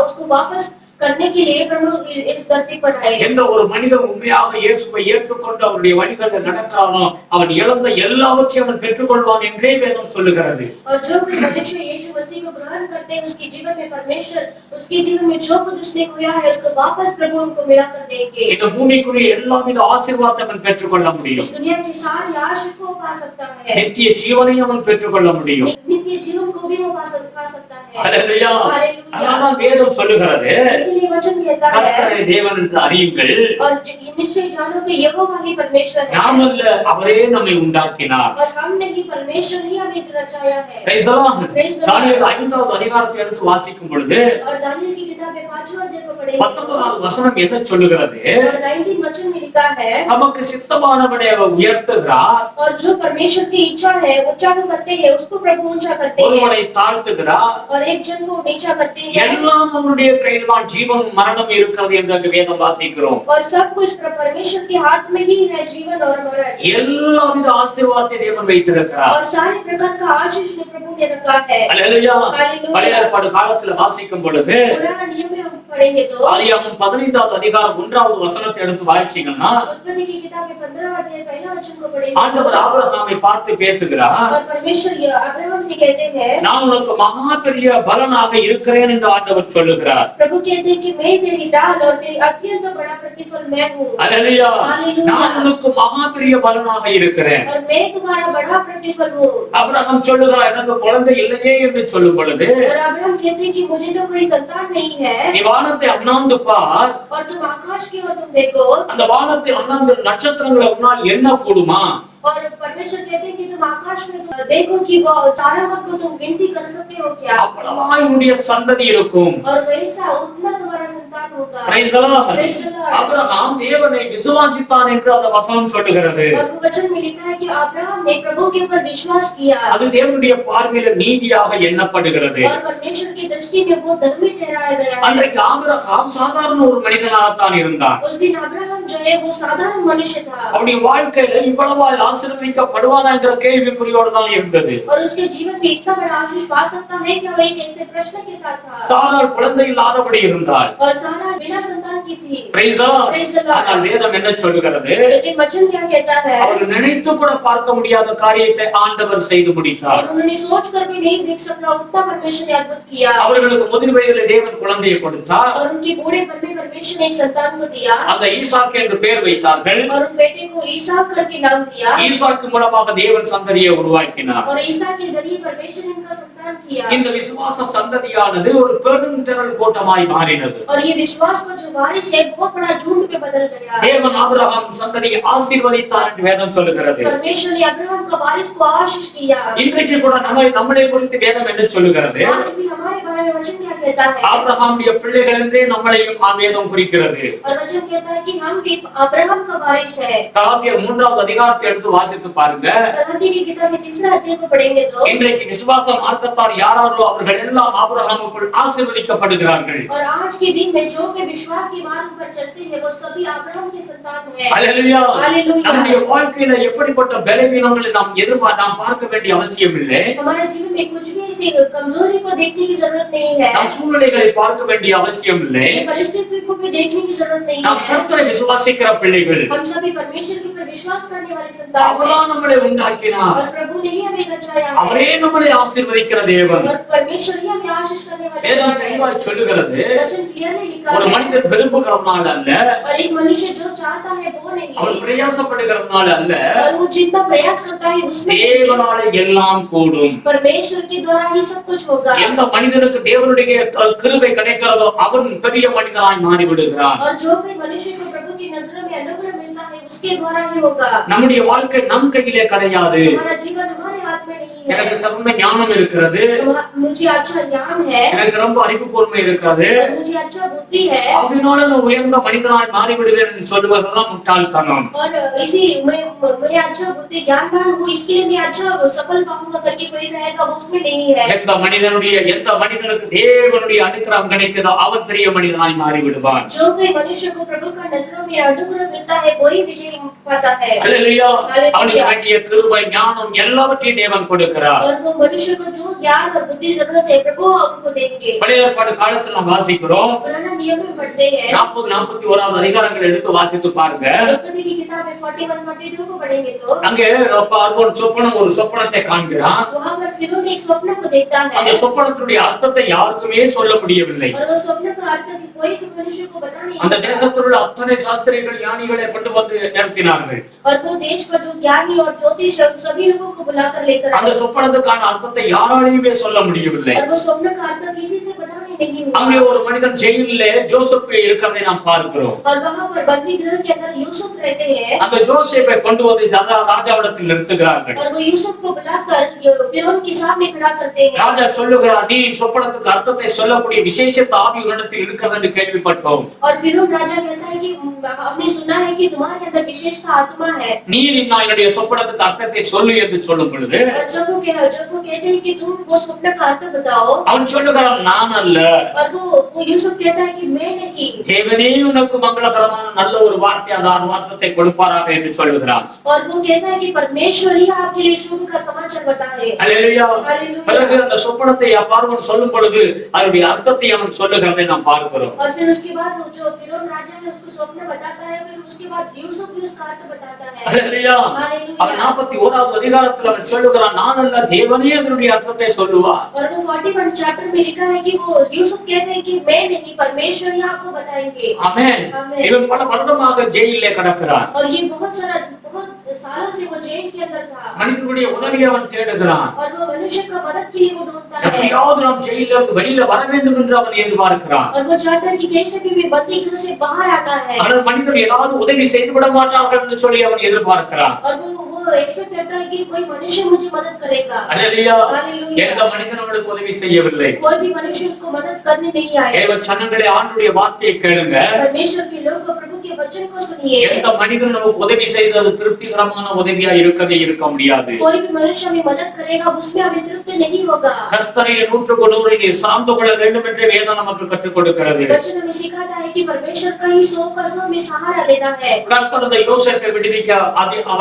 उसको वापस करने के लिए प्रभु इस धरती पर आए। எந்த ஒரு மனிதன் உண்மையாக இயேசுவை ஏற்றுக்கொண்டு அவருடைய வழிகளில் நடக்கிறானோ அவன் இழந்த எல்லாவற்றையும் அவன் பெற்றுக்கொள்வான் என்றே வேதம் சொல்லுகிறது. और जो कोई मनुष्य यीशु मसीह को ग्रहण करते हैं उसके जीवन में परमेश्वर उसके जीवन में जो कुछ उसने खोया है उसको वापस प्रभु उनको मिला कर देंगे। இந்த பூமிக்குரிய எல்லாவித ஆசீர்வாதத்தை அவன் பெற்றுக்கொள்ள முடியும். इस दुनिया की सारी आशीष को पा सकता है। நித்திய ஜீவனையும் அவன் பெற்றுக்கொள்ள முடியும். नित्य जीवन को भी वो पा सकता है। ஹல்லேலூயா. हालेलुया। அதான் வேதம் சொல்லுகிறது, इसलिए वचन कहता है, கர்த்தரே தேவன் என்று அறியுங்கள். और निश्चय जानो कि यहोवा ही परमेश्वर है। நாம் அல்ல, அவரே நம்மை உண்டாக்கினார். और हम नहीं, परमेश्वर ही हमें रचाया है। Praise the Lord. Praise the Lord। தானியேல் 5வது அதிகாரத்தை எடுத்து வாசிக்கும் பொழுது और दानियेल की किताब में 5वां अध्याय को पढ़ेंगे 19வது வசனம் என்ன சொல்லுகிறது? और 19 वचन में लिखा है, நமக்கு சித்தமானவனை அவர் உயர்த்துகிறார், और जो परमेश्वर की इच्छा है ऊंचा करते हैं उसको प्रभु ऊंचा करते हैं, ஒருவனை தாழ்த்துகிறார். और एक जन को नीचा करते हैं। எல்லாம் அவருடைய கையில் தான் ஜீவன் மரணம் இருக்கிறது என்று அங்கு வேதம் வாசிக்கிறோம். और सब कुछ परमेश्वर के हाथ में ही है, जीवन और मरण। எல்லாவித ஆசீர்வாதத்தை தேவன் வைத்திருக்கிறார். और सारे प्रकार का आशीष ने प्रभु ने रखा है। அல்லேலூயா. அல்லேலூயா. Hallelujah. பழைய ஏற்பாடு காலத்துல வாசிக்கும் பொழுது पुराना नियम में हम पढ़ेंगे तो ஆதியாகமம் 15வது அதிகாரம் 1வது வசனத்தை எடுத்து வாசிச்சீங்கன்னா उत्पत्ति की किताब में 15वां अध्याय पहला वचन को पढ़ेंगे ஆண்டவர் ஆபிரகாமை பார்த்து பேசுகிறார். और परमेश्वर अब्राहम से कहते हैं நான் உனக்கு மகா பெரிய பலனாக இருக்கிறேன் என்று ஆண்டவர் சொல்லுகிறார். प्रभु कहते हैं कि मैं तेरी डाल और तेरी अत्यंत बड़ा प्रतिफल मैं हूँ அல்லேலூயா. Hallelujah. நான் உனக்கு மகா பெரிய பலனாக இருக்கிறேன். और मैं तुम्हारा बड़ा प्रतिफल हूँ ஆபிரகாம் சொல்லுகிறார், எனக்கு குழந்தை இல்லையே என்று சொல்லும் பொழுது और अब्राहम कहते हैं कि मुझे तो कोई संतान नहीं है நீ வானத்தை அண்ணாந்து பார், और तुम आकाश की ओर तुम देखो அந்த வானத்தை அண்ணாந்து நட்சத்திரங்களை உன்னால் எண்ண கூடுமா? और परमेश्वर कहते हैं कि तुम आकाश में तुम देखो कि वो तारागण को तुम गिनती कर सकते हो क्या அவ்வளவாய் உன்னுடைய சந்ததி இருக்கும். और वैसा उतना तुम्हारा संतान होगा Praise the Lord. Praise the Lord. Abraham தேவனை விசுவாசித்தான் என்று அந்த வசனம் சொல்லுகிறது. और वो वचन में लिखा है कि अब्राहम ने प्रभु के ऊपर विश्वास किया அது தேவனுடைய பார்வையில நீதியாக எண்ணப்படுகிறது. और परमेश्वर की दृष्टि में वो धर्मी ठहराया गया है அன்றைக்கு ஆபிரகாம் சாதாரண ஒரு மனிதனாகத்தான் இருந்தான். उस दिन अब्राहम जो है वो साधारण मनुष्य था அவருடைய வாழ்க்கையில இவ்வளவாய் ஆசீர்வதிக்கப்படுவானா என்கிற கேள்விக்குறியோடு தான் இருந்தது. और उसके जीवन में इतना बड़ा आशीष पा सकता है कि वो एक ऐसे प्रश्न के साथ था சாராள் குழந்தை இல்லாதபடி இருந்தாள். और सारा बिना संतान की थी Praise the Lord. Praise the Lord. ஆனால் வேதம் என்ன சொல்லுகிறது? लेकिन वचन क्या कहता है அவர் நினைத்து கூட பார்க்க முடியாத காரியத்தை ஆண்டவர் செய்து முடித்தார். और उन्होंने सोच कर भी नहीं देख सकता उतना परमेश्वर ने अद्भुत किया அவர்களுக்கு முதிர் வயதிலே தேவன் குழந்தையை கொடுத்தார். और उनके बूढ़ेपन में परमेश्वर ने एक संतान को दिया அந்த ஈசாக்கு என்று பெயர் வைத்தார்கள். और उन बेटे को ईसाक करके नाम दिया ஈசாக்கு மூலமாக தேவன் சந்ததியை உருவாக்கினார். और ईसा के जरिए परमेश्वर ने उनका संतान किया இந்த விசுவாச சந்ததியானது ஒரு பெரும் திரள் கூட்டமாய் மாறினது. और ये विश्वास का जो वारिस है बहुत बड़ा झुंड में बदल गया தேவன் ஆபிரகாம் சந்ததியை ஆசீர்வதித்தார் என்று வேதம் சொல்லுகிறது. परमेश्वर ने अब्राहम का वारिस को आशीष किया இன்றைக்கு கூட நம்மளை குறித்து வேதம் என்ன சொல்லுகிறது? आज भी हमारे बारे में वचन क्या कहता है ஆபிரகாமுடைய பிள்ளைகள் என்றே நம்மளையும் வேதம் குறிக்கிறது. और वचन कहता है कि हम भी अब्राहम का वारिस है கலாத்தியர் 3வது அதிகாரத்தை எடுத்து வாசித்து பாருங்க. गलाती की किताब में 3रा अध्याय को पढ़ेंगे तो இன்றைக்கு விசுவாச மார்க்கத்தார் யாராரோ அவர்கள் எல்லாம் ஆபிரகாமுக்குள் ஆசீர்வதிக்கப்படுகிறார்கள். और आज के दिन में जो के विश्वास के मार्ग पर चलते हैं वो सभी अब्राहम के संतान हैं அல்லேலூயா. हालेलुया। நம்முடைய வாழ்க்கையில எப்படிப்பட்ட பலவீனங்களை நாம் நாம் பார்க்க வேண்டிய அவசியம் இல்லை. हमारे जीवन में कुछ भी ऐसी कमजोरी को देखने की जरूरत नहीं है நாம் சூழ்நிலைகளை பார்க்க வேண்டிய அவசியம் இல்லை. ये परिस्थिति को भी देखने की जरूरत नहीं நாம் है கர்த்தரை விசுவாசிக்கிற பிள்ளைகள். हम सभी परमेश्वर के ऊपर विश्वास करने वाले संतान हैं அவர்தான் நம்மளை உண்டாக்கினார். और प्रभु ने ही हमें रचाया है அவரே நம்மளை ஆசீர்வதிக்கிற தேவன். और परमेश्वर ही हमें आशीष करने वाले வேதம் हैं தெளிவாய் சொல்லுகிறது, वचन क्लियरली लिखा ஒரு है மனிதன் விரும்புகிறதுனால அல்ல, और एक मनुष्य जो चाहता है वो அவர் नहीं பிரயாசப்படுகிறதுனால அல்ல, और वो जितना प्रयास करता है उसमें தேவனால எல்லாம் கூடும். परमेश्वर के द्वारा ही सब कुछ होगा எந்த மனிதனுக்கு தேவனுடைய கிருபை கிடைக்கிறதோ அவன் பெரிய மனிதனாய் மாறி விடுகிறான். और जो कोई मनुष्य को प्रभु की नजरों में अनुग्रह मिलता है उसके द्वारा ही होगा நம்முடைய வாழ்க்கை நம் கையிலே கிடையாது. हमारा जीवन हमारे हाथ में नहीं है எனக்கு சிறந்த ஞானம் இருக்கிறது, मुझे अच्छा ज्ञान है எனக்கு ரொம்ப அறிவு கூர்மை இருக்கிறது, और मुझे अच्छा बुद्धि है அப்படினால நான் உயர்ந்த மனிதனாய் மாறி விடுவேன் என்று சொல்லுவதெல்லாம் முட்டாள்தனம். और इसी मैं अच्छा बुद्धि ज्ञानवान हूँ इसके लिए मैं अच्छा सफल पाऊंगा करके कोई कहेगा वो उसमें नहीं है எந்த மனிதனுக்கு தேவனுடைய அனுக்கிரகம் கிடைக்குதோ அவன் பெரிய மனிதனாய் மாறி விடுவான். जो कोई मनुष्य को प्रभु का नजरों में अनुग्रह मिलता है वही विजय पाता है அல்லேலூயா. Hallelujah. அவனுக்கு வேண்டிய கிருபை ஞானம் எல்லாவற்றையும் தேவன் கொடுக்கிறார். और वो मनुष्य को जो ज्ञान और बुद्धि जरूरत है प्रभु उनको देंगे பழைய ஏற்பாடு காலத்தில் நாம் வாசிக்கிறோம். पुराना नियम में पढ़ते हैं 40-41 அதிகாரங்கள் எடுத்து வாசித்து பாருங்க. उत्पत्ति की किताब में 41-42 को पढ़ेंगे तो அங்கே ஒரு சொப்பனத்தை காண்கிறான். वहां पर फिरौन एक स्वप्न को देखता அந்த है சொப்பனத்துடைய அர்த்தத்தை யாருக்குமே சொல்ல முடியவில்லை. और वो स्वप्न का अर्थ कि कोई भी मनुष्य को बता नहीं அந்த सकता தேசத்தில் உள்ள அத்தனை சாஸ்திரிகள் ஞானிகளை கொண்டு வந்து நிறுத்தினார்கள். और वो देश का जो ज्ञानी और ज्योतिष है उन सभी लोगों को बुलाकर लेकर அந்த आए சொப்பனத்துக்கான அர்த்தத்தை யாராலையுமே சொல்ல முடியவில்லை. और वो स्वप्न का अर्थ किसी से बताने नहीं அங்கே हुआ ஒரு மனிதன் ஜெயிலிலே ஜோசப் இருக்கிறதை நாம் பார்க்கிறோம். और वहां पर बंदी गृह के अंदर यूसुफ रहते हैं அந்த ஜோசேப்பை கொண்டு வந்து ராஜாவிடத்தில் நிறுத்துகிறார்கள். और वो यूसुफ को बुलाकर फिरौन के सामने खड़ा करते हैं ராஜா சொல்லுகிறார், நீ சொப்பனத்துக்கு அர்த்தத்தை சொல்லக்கூடிய விசேஷ ஆவி உன்னிடத்தில் இருக்கிறது என்று கேள்விப்பட்டோம். और फिरौन राजा कहता है कि हमने सुना है कि तुम्हारे अंदर विशेष का आत्मा है நீர் என்னுடைய சொப்பனத்துக்கு அர்த்தத்தை சொல்லு என்று சொல்லும் பொழுது और जब वो जब वो कहते हैं कि तुम वो स्वप्न का अर्थ बताओ, அவன் சொல்லுகிறான் நான் அல்ல, और वो यूसुफ कहता है कि मैं नहीं, தேவனே உனக்கு மங்களகரமான நல்ல ஒரு வார்த்தை அந்த வார்த்தையை கொடுப்பாராக என்று சொல்லுகிறான். और वो कहता है कि परमेश्वर ही आपके लिए शुभ का समाचार बताए. அல்லேலூயா. हालेलुया. பிறகு அந்த சொப்பனத்தை பார்வோன் சொல்லும் பொழுது அதனுடைய அர்த்தத்தை அவன் சொல்லுகிறதை நாம் பார்க்கிறோம். और फिर उसके बाद जो फिरौन राजा है उसको स्वप्न बताता है, फिर उसके बाद यूसुफ भी उसका अर्थ बताता है. அல்லேலூயா. அவன் 41வது அதிகாரத்தில் அவன் சொல்லுகிறான் நான் அல்ல, தேவனே அதனுடைய அர்த்தத்தை சொல்லுவார். और वो 41 चैप्टर में लिखा है कि वो यूसुफ कहते हैं कि मैं नहीं, परमेश्वर ही आपको बताएंगे. ஆமென். இவன் பல வருடமாக ஜெயிலிலே கிடக்கிறான். और ये बहुत सालों से वो जेल के अंदर था. மனிதனுடைய உதவியை அவன் தேடுகிறான். और वो मनुष्य का मदद के लिए वो ढूंढता है. எப்படியாவது நாம் ஜெயிலில் இருந்து வெளியில வர வேண்டும் என்று அவன் எதிர்பார்க்கிறான். और वो चाहता है कि कैसे भी बंदी गृह से बाहर आना है. ஆனால் மனிதர் ஏதாவது உதவி செய்து விட மாட்டார்கள் என்று சொல்லி அவன் எதிர்பார்க்கிறான். और वो एक्सपेक्ट करता है कि कोई मनुष्य मुझे मदद करेगा. அல்லேலூயா. हालेलुया. எந்த மனிதனும் அவனுக்கு உதவி செய்யவில்லை. कोई भी मनुष्य उसको मदद करने नहीं आया. தேவ ஜனங்களே ஆண்டவருடைய வார்த்தையை கேளுங்க. परमेश्वर के लोग प्रभु के वचन को सुनिए. எந்த மனிதனும் நமக்கு உதவி செய்தது திருப்திகரமான உதவியா இருக்க முடியாது. कोई भी मनुष्य हमें मदद करेगा उसमें हमें तृप्ति नहीं होगा. கர்த்தரை 100 நீர் சார்ந்து கொள்ள வேண்டும் என்று வேதம் நமக்கு கற்றுக் கொடுக்கிறது. वचन हमें सिखाता है कि परमेश्वर का ही 100% में सहारा लेना है. கர்த்தர் யோசேப்பை விடுவிக்க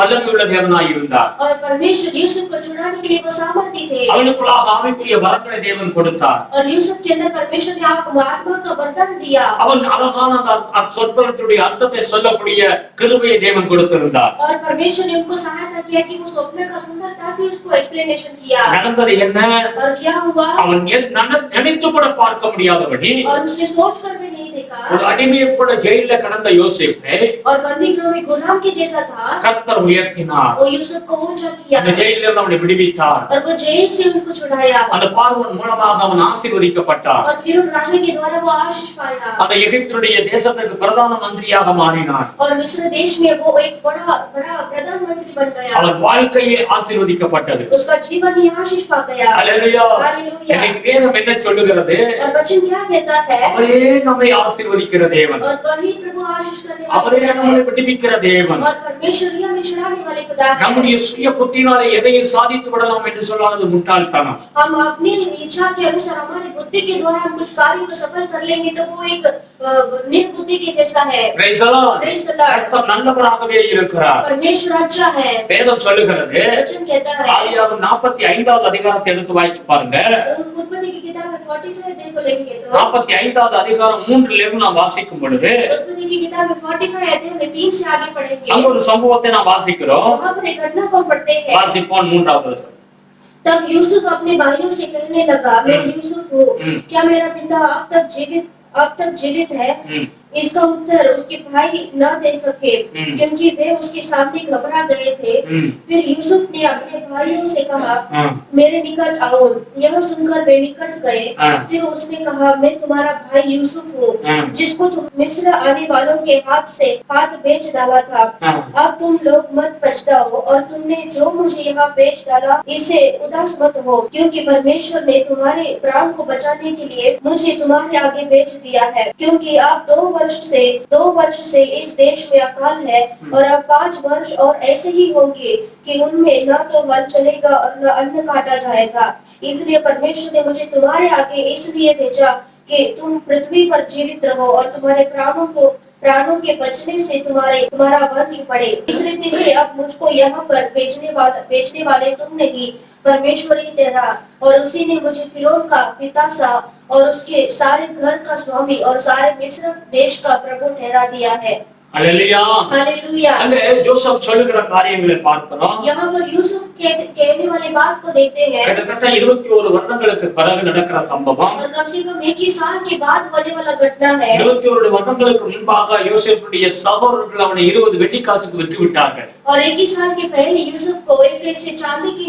வல்லமையுள்ள தேவனாய் இருந்தார். और परमेश्वर यूसुफ को छुड़ाने के लिए वो सामर्थ्य थे. அவனுக்குள்ளாக ஆவிக்குரிய வரங்களை தேவன் கொடுத்தார். और यूसुफ के अंदर परमेश्वर ने आत्मा का वरदान दिया. அவன் அழகான அந்த சொற்பனத்துடைய அர்த்தத்தை சொல்லக்கூடிய கிருபையை தேவன் கொடுத்திருந்தார். और परमेश्वर ने उनको सहायता किया कि वो स्वप्न का सुंदरता से उसको एक्सप्लेनेशन किया. நடந்தது என்ன? और क्या हुआ? அவன் நினைத்து கூட பார்க்க முடியாதபடி और उसने सोच कर भी नहीं देखा. ஒரு அடிமையை போல ஜெயில கடந்த யோசேப்பை और बंदी गृह में गुलाम के जैसा था. கர்த்தர் உயர்த்தினார். वो यूसुफ को ऊंचा किया. அந்த ஜெயிலில் இருந்து அவனை விடுவித்தார். और वो जेल से उनको छुड़ाया. அந்த பார்வோன் மூலமாக அவன் ஆசீர்வதிக்கப்பட்டார். और फिरौन राजा के द्वारा वो आशीष पाया. அந்த எகிப்துடைய தேசத்திற்கு பிரதான மந்திரியாக மாறினார். और मिस्र देश में वो एक बड़ा प्रधानमंत्री बन गया. அவன் வாழ்க்கையே ஆசீர்வதிக்கப்பட்டது. उसका जीवन ही आशीष पा गया. அல்லேலூயா. हालेलुया. இன்னைக்கு வேதம் என்ன சொல்லுகிறது? और वचन क्या कहता है? அவரே நம்மை ஆசீர்வதிக்கிற தேவன். और वही प्रभु आशीष करने அவரே वाले நம்மை விடுவிக்கிற தேவன். और परमेश्वर ही हमें छुड़ाने वाले खुदा है. நம்முடைய சுய புத்தியினாலே எதையும் சாதித்து விடலாம் என்று சொல்லாதது முட்டாள்தனம். हम अपनी इच्छा के अनुसार हमारी बुद्धि के द्वारा हम कुछ कार्य को सफल कर लेंगे तो वो एक निर्बुद्धि के जैसा है. Praise the Lord. Praise the Lord. கர்த்தர் நல்லவராகவே இருக்கிறார். परमेश्वर अच्छा है. வேதம் சொல்லுகிறது. वचन कहता है. ஆதியாகமம் 45வது அதிகாரத்தை எடுத்து வாசிச்சு பாருங்க. उत्पत्ति की किताब में 45 अध्याय को लेंगे तो 45வது அதிகாரம் 3ல இருந்து நான் வாசிக்கும் பொழுது उत्पत्ति की किताब में 45 अध्याय में 3 से आगे पढ़ेंगे. அங்க ஒரு சம்பவத்தை நான் வாசிக்கிறோம். वहां पर एक घटना को पढ़ते हैं. வாசிப்போம் 3வது வசனம். तब यूसुफ अपने भाइयों से कहने लगा, मैं यूसुफ हूँ, क्या मेरा पिता अब तक जीवित है? इसका उत्तर उसके भाई न दे सके क्योंकि वे उसके सामने घबरा गए थे. फिर यूसुफ ने अपने भाइयों से कहा, मेरे निकट आओ. यह सुनकर वे निकट गए. फिर उसने कहा, मैं तुम्हारा भाई यूसुफ हूँ जिसको तुम मिस्र आने वालों के हाथ बेच डाला था. अब तुम लोग मत पछताओ और तुमने जो मुझे यहाँ बेच डाला इससे उदास मत हो, क्योंकि परमेश्वर ने तुम्हारे प्राण को बचाने के लिए मुझे तुम्हारे आगे बेच दिया है. क्योंकि अब 2 वर्ष से इस देश में अकाल है और अब 5 वर्ष और ऐसे ही होंगे कि उनमें न तो हल चलेगा और न अन्न काटा जाएगा. इसलिए परमेश्वर ने मुझे तुम्हारे आगे इसलिए भेजा कि तुम पृथ्वी पर जीवित रहो और तुम्हारे प्राणों के बचने से तुम्हारा वंश बढ़े. इस रीति से अब मुझको यहाँ पर बेचने वाले तुम नहीं, परमेश्वर ही ठहरा. और उसी ने मुझे फिरौन का पिता सा और उसके सारे घर का स्वामी और सारे मिस्र देश का प्रभु ठहरा दिया है. அல்லேலூயா. हालेलुया. அங்கே ஜோசப் சொல்லுகிற காரியங்களை பார்க்கிறோம். यहाँ पर यूसुफ कहने वाली बात को देखते हैं. கிட்டத்தட்ட 21 வருடங்களுக்கு பிறகு நடக்கிற சம்பவம். और कम से कम 21 साल के बाद होने वाला घटना है. 21 வருடங்களுக்கு முன்பாக யோசேப்புடைய சகோதரர்கள் அவனை 20 வெள்ளிக்காசுக்கு விற்று விட்டார்கள். और 21 साल के पहले यूसुफ को एक ऐसे चांदी के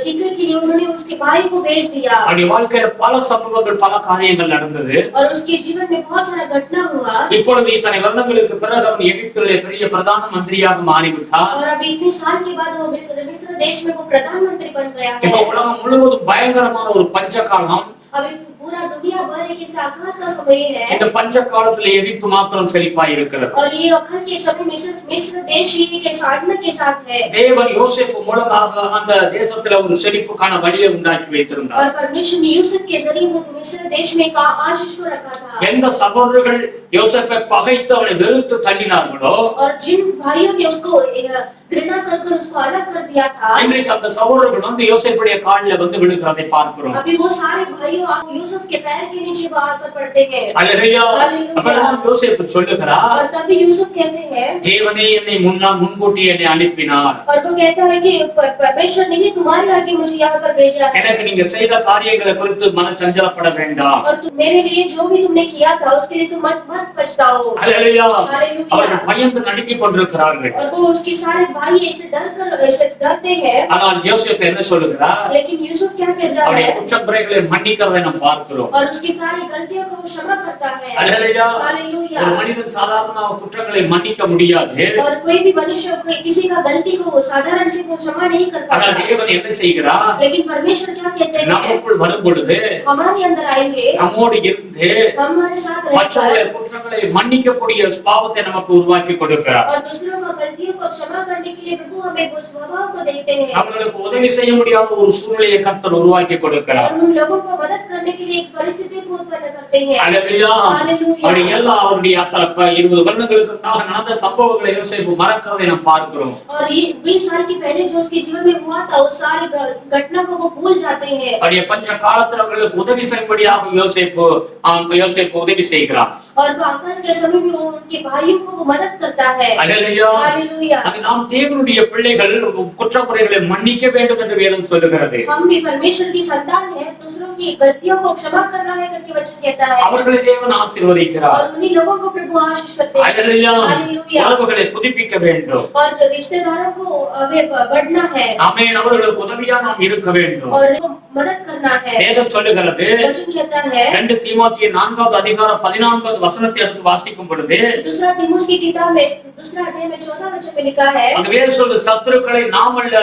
सिक्के के लिए उन्होंने उसके भाई को बेच दिया. அவருடைய வாழ்க்கையில பல சம்பவங்கள் பல காரியங்கள் நடந்தது. और उसके जीवन में बहुत सारा घटना हुआ. இப்பொழுது இத்தனை வருடங்களுக்கு பிறகு அவன் எகிப்திலே பெரிய பிரதான மந்திரியாக மாறிவிட்டார். और अभी इतने साल के बाद वो मिस्र देश में वो प्रधानमंत्री बन गया இப்போ है. உலகம் முழுவதும் பயங்கரமான ஒரு பஞ்ச காலம். अभी पूरा दुनिया भर एक इस आकार का समय है இந்த பஞ்ச காலத்துல எகிப்து மாத்திரம் செழிப்பாய் இருக்கிறது. और ये अखंड के समय मिस्र देश ही के साधना के साथ है தேவன் யோசேப்பு மூலமாக அந்த தேசத்துல ஒரு செழிப்புக்கான வழியை உண்டாக்கி வைத்திருந்தார். और परमेश्वर ने यूसुफ के जरिए वो मिस्र देश में का आशीष को रखा था எந்த சகோதரர்கள் யோசேப்பை பகைத்து அவனை வெறுத்து தள்ளினார்களோ और जिन भाइयों ने उसको घृणा कर उसको अलग कर दिया था இன்றைக்கு அந்த சகோதரர்கள் வந்து யோசேப்புடைய காலில் வந்து விழுகிறதை பார்க்கிறோம். अभी वो सारे भाइयों यूसुफ के पैर के नीचे आकर पड़ते हैं அல்லேலூயா. அப்பதான் யோசேப்பு சொல்லுகிறார், और तभी यूसुफ कहते हैं தேவனே என்னை முன்கூட்டி என்னை அனுப்பினார். और वो कहता है कि परमेश्वर ने ही तुम्हारे आगे मुझे यहाँ पर भेजा है எனக்கு நீங்க செய்த காரியங்களை குறித்து மன சஞ்சலப்பட வேண்டாம். और तुम मेरे लिए जो भी तुमने किया था उसके लिए तुम मत पछताओ அல்லேலூயா. हालेलुया அவர்கள் பயந்து நடுங்கிக் கொண்டிருக்கிறார்கள். और वो उसके सारे भाई ऐसे डरते हैं ஆனால் யோசேப்பு என்ன சொல்லுகிறார், लेकिन यूसुफ क्या कहता அவருடைய है குற்றக்குறைகளை மன்னிக்கிறதை நாம் பார்க்கிறோம். और उसकी सारी गलतियों को वो क्षमा करता है அல்லேலூயா. हालेलुया ஒரு மனிதன் சாதாரண குற்றங்களை மன்னிக்க முடியாது. और कोई भी मनुष्य किसी का गलती को साधारण से वो क्षमा नहीं कर ஆனால் पाता தேவன் என்ன செய்கிறார், लेकिन परमेश्वर क्या कहते हैं நமக்குள் வரும் பொழுது हमारे अंदर आएंगे நம்மோடு இருந்து हमारे साथ மற்றவர்களுடைய रहकर குற்றங்களை மன்னிக்கக்கூடிய சுபாவத்தை நமக்கு உருவாக்கி கொடுக்கிறார். और दूसरों का गलतियों को क्षमा करने के लिए प्रभु हमें वो स्वभाव को देते हैं அவர்களுக்கு உதவி செய்ய முடியாத ஒரு சூழ்நிலையை கர்த்தர் உருவாக்கி கொடுக்கிறார். और उन लोगों को मदद करने के लिए एक परिस्थिति को उत्पन्न करते हैं அல்லேலூயா. हालेलुया அவருடைய எல்லா அவருடைய 20 வருடங்களுக்கு முன்னாக நடந்த சம்பவங்களை யோசேப்பு மறக்கிறதை நாம் பார்க்கிறோம். और ये 20 साल की पहले जो उसके जीवन में हुआ था उस सारी घटना को वो भूल जाते हैं அவருடைய பஞ்ச காலத்தில் அவர்களுக்கு உதவி செய்யும்படியாக யோசேப்பு உதவி செய்கிறார். और वो अकाल के समय में वो उनके भाइयों को वो मदद करता है அல்லேலூயா. हालेलुया அது நாம் தேவனுடைய பிள்ளைகள் குற்றக்குறைகளை மன்னிக்க வேண்டும் என்று வேதம் சொல்லுகிறது. हम भी परमेश्वर की संतान है दूसरों की गलतियों को क्षमा करना है करके वचन कहता है அவர்களை தேவன் ஆசீர்வதிக்கிறார். और उन्हीं लोगों को प्रभु आशीष करते हैं அல்லேலூயா. हालेलुया உறவுகளை புதுப்பிக்க வேண்டும். और जो रिश्तेदारों को हमें बढ़ना है ஆமென். அவர்களுக்கு உதவியா நாம் இருக்க வேண்டும். और उनको मदद करना है வேதம் சொல்லுகிறது, वचन कहता है 2 தீமோத்தேயு 4வது அதிகாரம் 14வது வசனத்தை எடுத்து வாசிக்கும் பொழுது दूसरा तीमुस की किताब में दूसरा अध्याय में 14 वचन में लिखा है அந்த வேதம் சொல்லுது, சத்துருக்களை நாம் அல்ல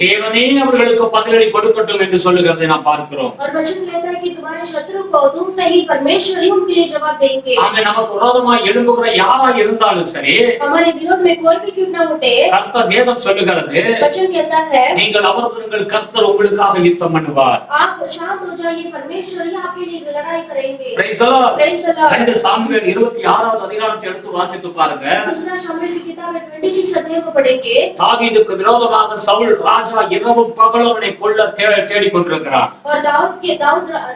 தேவனே அவர்களுக்கு பதிலடி கொடுக்கட்டும் என்று சொல்லுகிறதை நாம் பார்க்கிறோம். और वचन कहता है कि तुम्हारे शत्रु को तुम नहीं परमेश्वर ही उनके लिए जवाब देंगे ஆமென். நமக்கு விரோதமாய் எழும்புகிற யாரா இருந்தாலும் சரி, हमारे विरोध में कोई भी क्यों ना उठे கர்த்தர் வேதம் சொல்லுகிறது, वचन कहता है நீங்கள் அவர்களுங்கள் கர்த்தர் உங்களுக்காக யுத்தம் பண்ணுவார். आप शांत हो जाइए परमेश्वर ही आपके लिए लड़ाई करेंगे Praise the Lord. Praise the Lord 2 Samuel 26வது அதிகாரத்தை எடுத்து வாசித்து பாருங்க. दूसरा शमूएल की किताब में 26 अध्याय को पढ़ेंगे தாவீதுக்கு விரோதமாக சவுல் ராஜா இரவும் பகலும் அவனை கொல்ல தேடிக் கொண்டிருக்கிறார். और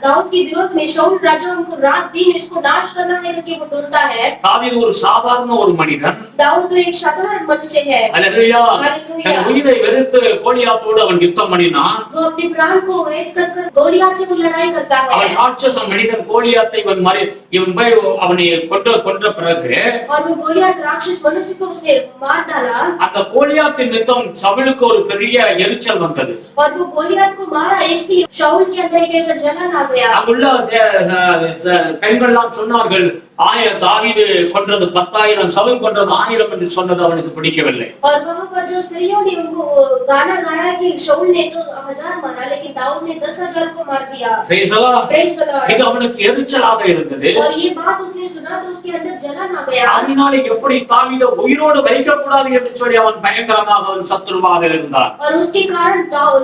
दाऊद के विरोध में शाऊल राजा उनको रात दिन इसको नाश करना है करके वो ढूंढता है தாவீது ஒரு சாதாரண ஒரு மனிதன். दाऊद तो एक साधारण मनुष्य है அல்லேலூயா. हालेलुया தன் உயிரை வெறுத்து கோலியாத்தோடு அவன் யுத்தம் பண்ணினான். वो अपने प्राण को वेट कर गोलियात से वो लड़ाई करता है அவன் ராட்சச மனிதன் கோலியாத்தை இவன் போய் அவனை கொன்ற பிறகு और वो गोलियात राक्षस मनुष्य को उसने मार डाला அந்த கோலியாத்தின் நிமித்தம் சவுலுக்கு ஒரு பெரிய எரிச்சல் வந்தது. और वो गोलियात को मारा इसलिए शाऊल के अंदर एक ऐसा जलन आ गया அங்குள்ள பெண்கள்லாம் சொன்னார்கள், தாவீது கொன்றது 10,000 சவுல் கொன்றது 1000 என்று சொன்னது அவனுக்கு பிடிக்கவில்லை. और वहां पर जो स्त्रियों ने उनको गाना गाया कि शाऊल ने तो 1000 मारा लेकिन दाऊद ने 10,000 को मार दिया Praise the Lord. Praise the Lord இது அவனுக்கு எரிச்சலாக இருந்தது. और ये बात उसने सुना तो उसके अंदर जलन आ गया அதனால எப்படி தாவீதை உயிரோடு வைக்க கூடாது என்று சொல்லி அவன் பயங்கரமாக அவன் சத்துருவாக இருந்தான். और उसके कारण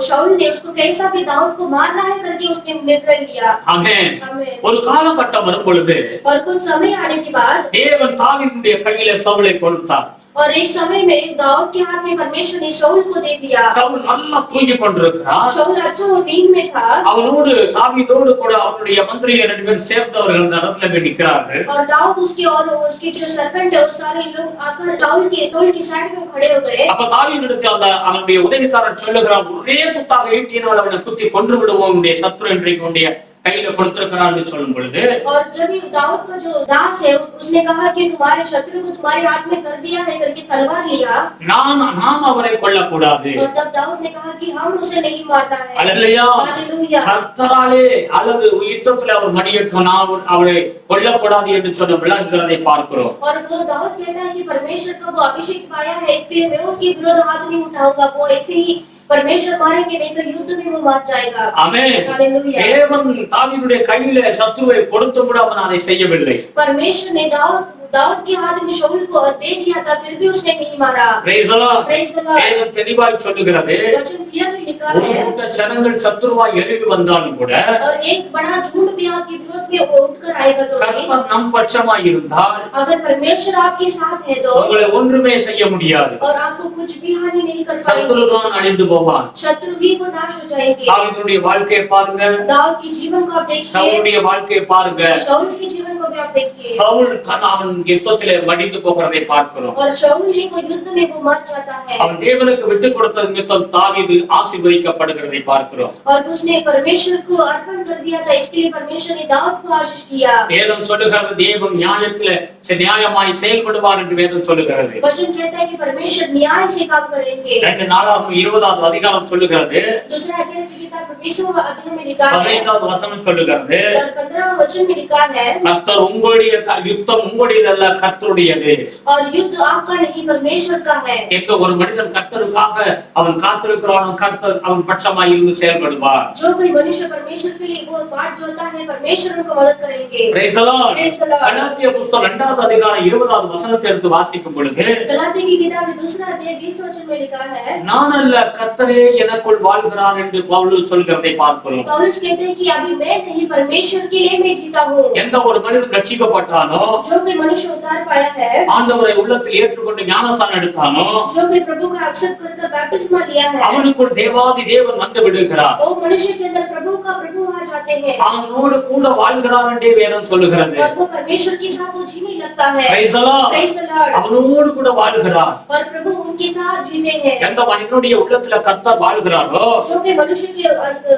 शाऊल ने उसको कैसा भी दाऊद को मारना है करके उसने निर्णय लिया ஆமென். आमीन ஒரு காலகட்டம் வரும் பொழுது और कुछ समय आने के बाद தேவன் தாவீதுடைய கையில சவுலை கொடுத்தார். और एक समय में दाऊद के हाथ में परमेश्वर ने शाऊल को दे दिया சவுல் நல்லா தூங்கிக் கொண்டிருக்கிறார். शाऊल अच्छा वो नींद में था அவனோடு தாவீதோடு கூட அவனுடைய மந்திரிகள் 2 பேர் சேர்ந்தவர்கள் அந்த இடத்துல போய் நிற்கிறார்கள். और दाऊद उसके और उसके जो सर्वेंट है वो सारे लोग आकर शाऊल के टोल की साइड में खड़े हो गए அப்ப தாவீதிடத்தில் அந்த அவனுடைய உதவிக்காரன் சொல்லுகிறான், ஒரே குத்தாக ஈட்டினால் அவனை குத்தி கொன்று விடுவோம், உன்னுடைய சத்ரு இன்றைக்கு உன்னுடைய கையில கொடுத்திருக்கிறான்னு சொல்லும் பொழுது और जब दाऊद का जो दास है उसने कहा कि तुम्हारे शत्रु को तुम्हारे हाथ में कर दिया है करके तलवार लिया நாம் அவரை கொல்லக்கூடாது. और तब दाऊद ने कहा कि हम उसे नहीं मारना है அல்லேலூயா. हालेलुया கர்த்தராலே அல்லது யுத்தத்துல அவர் மடியட்டும், நாம் அவரை கொல்லக்கூடாது என்று சொன்ன விளங்குகிறதை பார்க்கிறோம். और वो दाऊद कहता है कि परमेश्वर का वो अभिषेक पाया है इसके लिए मैं उसके विरुद्ध हाथ नहीं उठाऊंगा वो ऐसे ही परमेश्वर मारेंगे नहीं तो युद्ध में वो मार जाएगा। ஆமென். हालेलुया। தேவன் தாவீதுடைய கையில சத்துருவை கொடுத்து கூட அவன் அதை செய்யவில்லை. परमेश्वर ने दाऊद के हाथ में शाऊल को दे दिया था, फिर भी उसने नहीं मारा। Praise the Lord. Praise the Lord। வேதம் தெளிவாய் சொல்லுகிறது, वचन क्लियरली लिखा ஒரு है, கூட்ட ஜனங்கள் சத்துருவாய் எழும்பி வந்தாலும் கூட और एक बड़ा झुंड भी आपके विरोध में उठकर आएगा तो கர்த்தர் நம் பட்சமாய் இருந்தால் अगर परमेश्वर आपके साथ है तो உங்களை ஒன்றுமே செய்ய முடியாது. और आपको कुछ भी हानि नहीं कर சத்துரு पाएंगे। தான் அழிந்து போவான். शत्रु ही को नाश हो जाएंगे। தாவீதுடைய வாழ்க்கையை பாருங்க, दाऊद के जीवन को आप देखिए, சவுலுடைய வாழ்க்கையை பாருங்க. शाऊल के जीवन को भी आप देखिए। சவுல் அவன் யுத்தத்திலே மடிந்து போகிறதை பார்க்கிறோம். और शाऊल एक युद्ध में वो मर जाता है அவன் தேவனுக்கு விட்டு கொடுத்த நிமித்தம் தாவீது ஆசீர்வதிக்கப்படுகிறதை பார்க்கிறோம். और उसने परमेश्वर को अर्पण कर दिया था, इसके लिए परमेश्वर ने दाऊद को आशीष किया। வேதம் சொல்லுகிறது தேவன் நியாயத்திலே நியாயமாய் செயல்படுவார் என்று வேதம் சொல்லுகிறது. वचन कहता है कि परमेश्वर न्याय से काम करेंगे। 2 நாளாகமம் 20வது அதிகாரம் சொல்லுகிறது, दूसरा अध्याय की किताब 20वां अध्याय में लिखा है 15வது वचனம் சொல்லுகிறது, और 15वां वचन में लिखा है, கர்த்தர் உங்களுடைய யுத்தம் உங்களுடையதல்ல கர்த்தருடையது. और युद्ध आपका नहीं परमेश्वर का है। எங்க ஒரு மனிதன் கர்த்தருக்காக அவன் காத்திருக்கிறானோ கர்த்தர் அவன் பட்சமாய் இருந்து செயல்படுவார். जो कोई मनुष्य परमेश्वर के लिए वो पाठ जोता है, परमेश्वर उनको मदद करेंगे। Praise the Lord. Praise the Lord। கலாத்திய புத்தகம் 2வது அதிகாரம் 20வது வசனத்தை எடுத்து வாசிக்கும் பொழுது, गलाती की किताब में दूसरा अध्याय 20 वचन में लिखा है, நான் அல்ல கர்த்தரே எனக்குள் வாழ்கிறார் என்று பவுல் சொல்கிறதை பார்க்கிறோம். पौलुस कहते हैं कि अभी मैं नहीं, परमेश्वर के लिए मैं जीता हूँ। எந்த ஒரு மனிதன் ரட்சிக்கப்பட்டானோ, जो कोई मनुष्य उतार पाया है, ஆண்டவரை உள்ளத்தில் ஏற்றுக்கொண்டு ஞானஸ்நானம் எடுத்தானோ, जो कोई प्रभु का एक्सेप्ट कर बैप्टिस्मा लिया है, அவனுக்குள் தேவாதி தேவன் வந்து விடுகிறார். वो मनुष्य के अंदर प्रभु का प्रभु आ जाते हैं அவனோடு கூட வாழ்கிறார் என்றே வேதம் சொல்லுகிறது. और वो परमेश्वर के साथ वो जीने लगता है। Praise the Lord. Praise the Lord। அவனோடு கூட வாழ்கிறார். और प्रभु उनके साथ जीते हैं। எந்த மனிதனுடைய உள்ளத்துல கர்த்தர் வாழ்கிறாரோ, जो कि मनुष्य के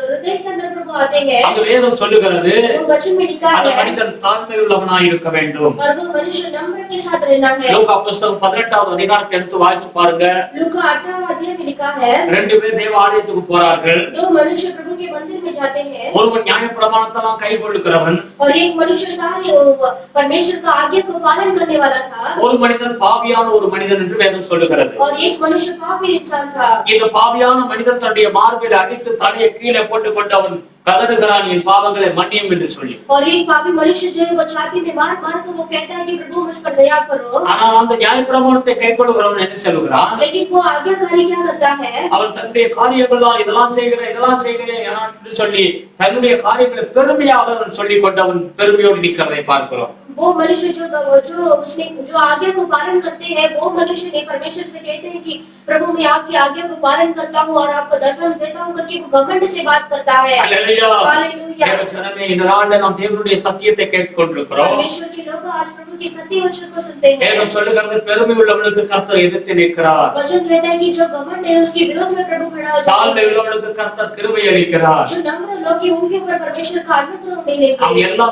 हृदय के अंदर प्रभु आते हैं, அங்க வேதம் சொல்லுகிறது, वो वचन में लिखा அந்த है, மனிதன் தாழ்மை உள்ளவனாய் இருக்க வேண்டும். और वो मनुष्य नम्र के साथ रहना है। லூக்கா புத்தகம் 18வது அதிகாரத்தை எடுத்து வாசிச்சு பாருங்க. लूका 18वां अध्याय में लिखा है, 2 பேர் தேவாலயத்துக்கு போறார்கள். दो मनुष्य प्रभु के मंदिर में जाते हैं, ஒருவன் நியாயப்பிரமாணத்தெல்லாம் கைக்கொள்ளுகிறவன், और एक मनुष्य सारे परमेश्वर का आज्ञा को पालन करने वाला था, ஒரு மனிதன் பாவியான ஒரு மனிதன் என்று வேதம் சொல்லுகிறது. और एक मनुष्य पापी इंसान था। இந்த பாவியான மனிதன் தன்னுடைய மார்பில் அடித்து தலையை கீழே போட்டுக்கொண்டு அவன் கதறுகிறான், என் பாவங்களை மன்னியும் என்று சொல்லி. और एक पापी मनुष्य जो है वो छाती में मार मार तो वो कहता है कि प्रभु मुझ पर दया करो। ஆனால் அந்த நியாயப்பிரமாணத்தை கைக்கொள்ளுகிறவன் என்ன சொல்லுகிறான்? लेकिन वो आज्ञाकारी क्या करता है, அவன் தன்னுடைய காரியங்களால் இதெல்லாம் செய்கிறேன் என்று சொல்லி தன்னுடைய காரியங்களை பெருமையாக அவன் சொல்லிக் கொண்டு அவன் பெருமையோடு நிற்கிறதை பார்க்கிறோம். वो मनुष्य जो उसने जो आज्ञा को पालन करते हैं, वो मनुष्य ने परमेश्वर से कहते हैं कि प्रभु मैं आपकी आज्ञा को पालन करता हूँ और आपको दर्शन देता हूँ करके वो घमंड से बात करता है। हालेलुया। हालेलुया। தேவ ஜனமே, இந்த நாள்ல நாம் தேவனுடைய சத்தியத்தை கேட்டுக்கொண்டிருக்கிறோம். परमेश्वर के लोग आज प्रभु के सत्य वचन को सुनते हैं। வேதம் சொல்லுகிறது, பெருமை உள்ளவனுக்கு கர்த்தர் எதிர்த்து நிற்கிறார். वचन कहता है कि जो घमंड है उसके विरोध में प्रभु खड़ा हो தாழ்மை जाता है। உள்ளவனுக்கு கர்த்தர் கிருபை அளிக்கிறார். जो नम्र लोग हैं उनके ऊपर परमेश्वर का अनुग्रह நாம் मिलेगा। எல்லா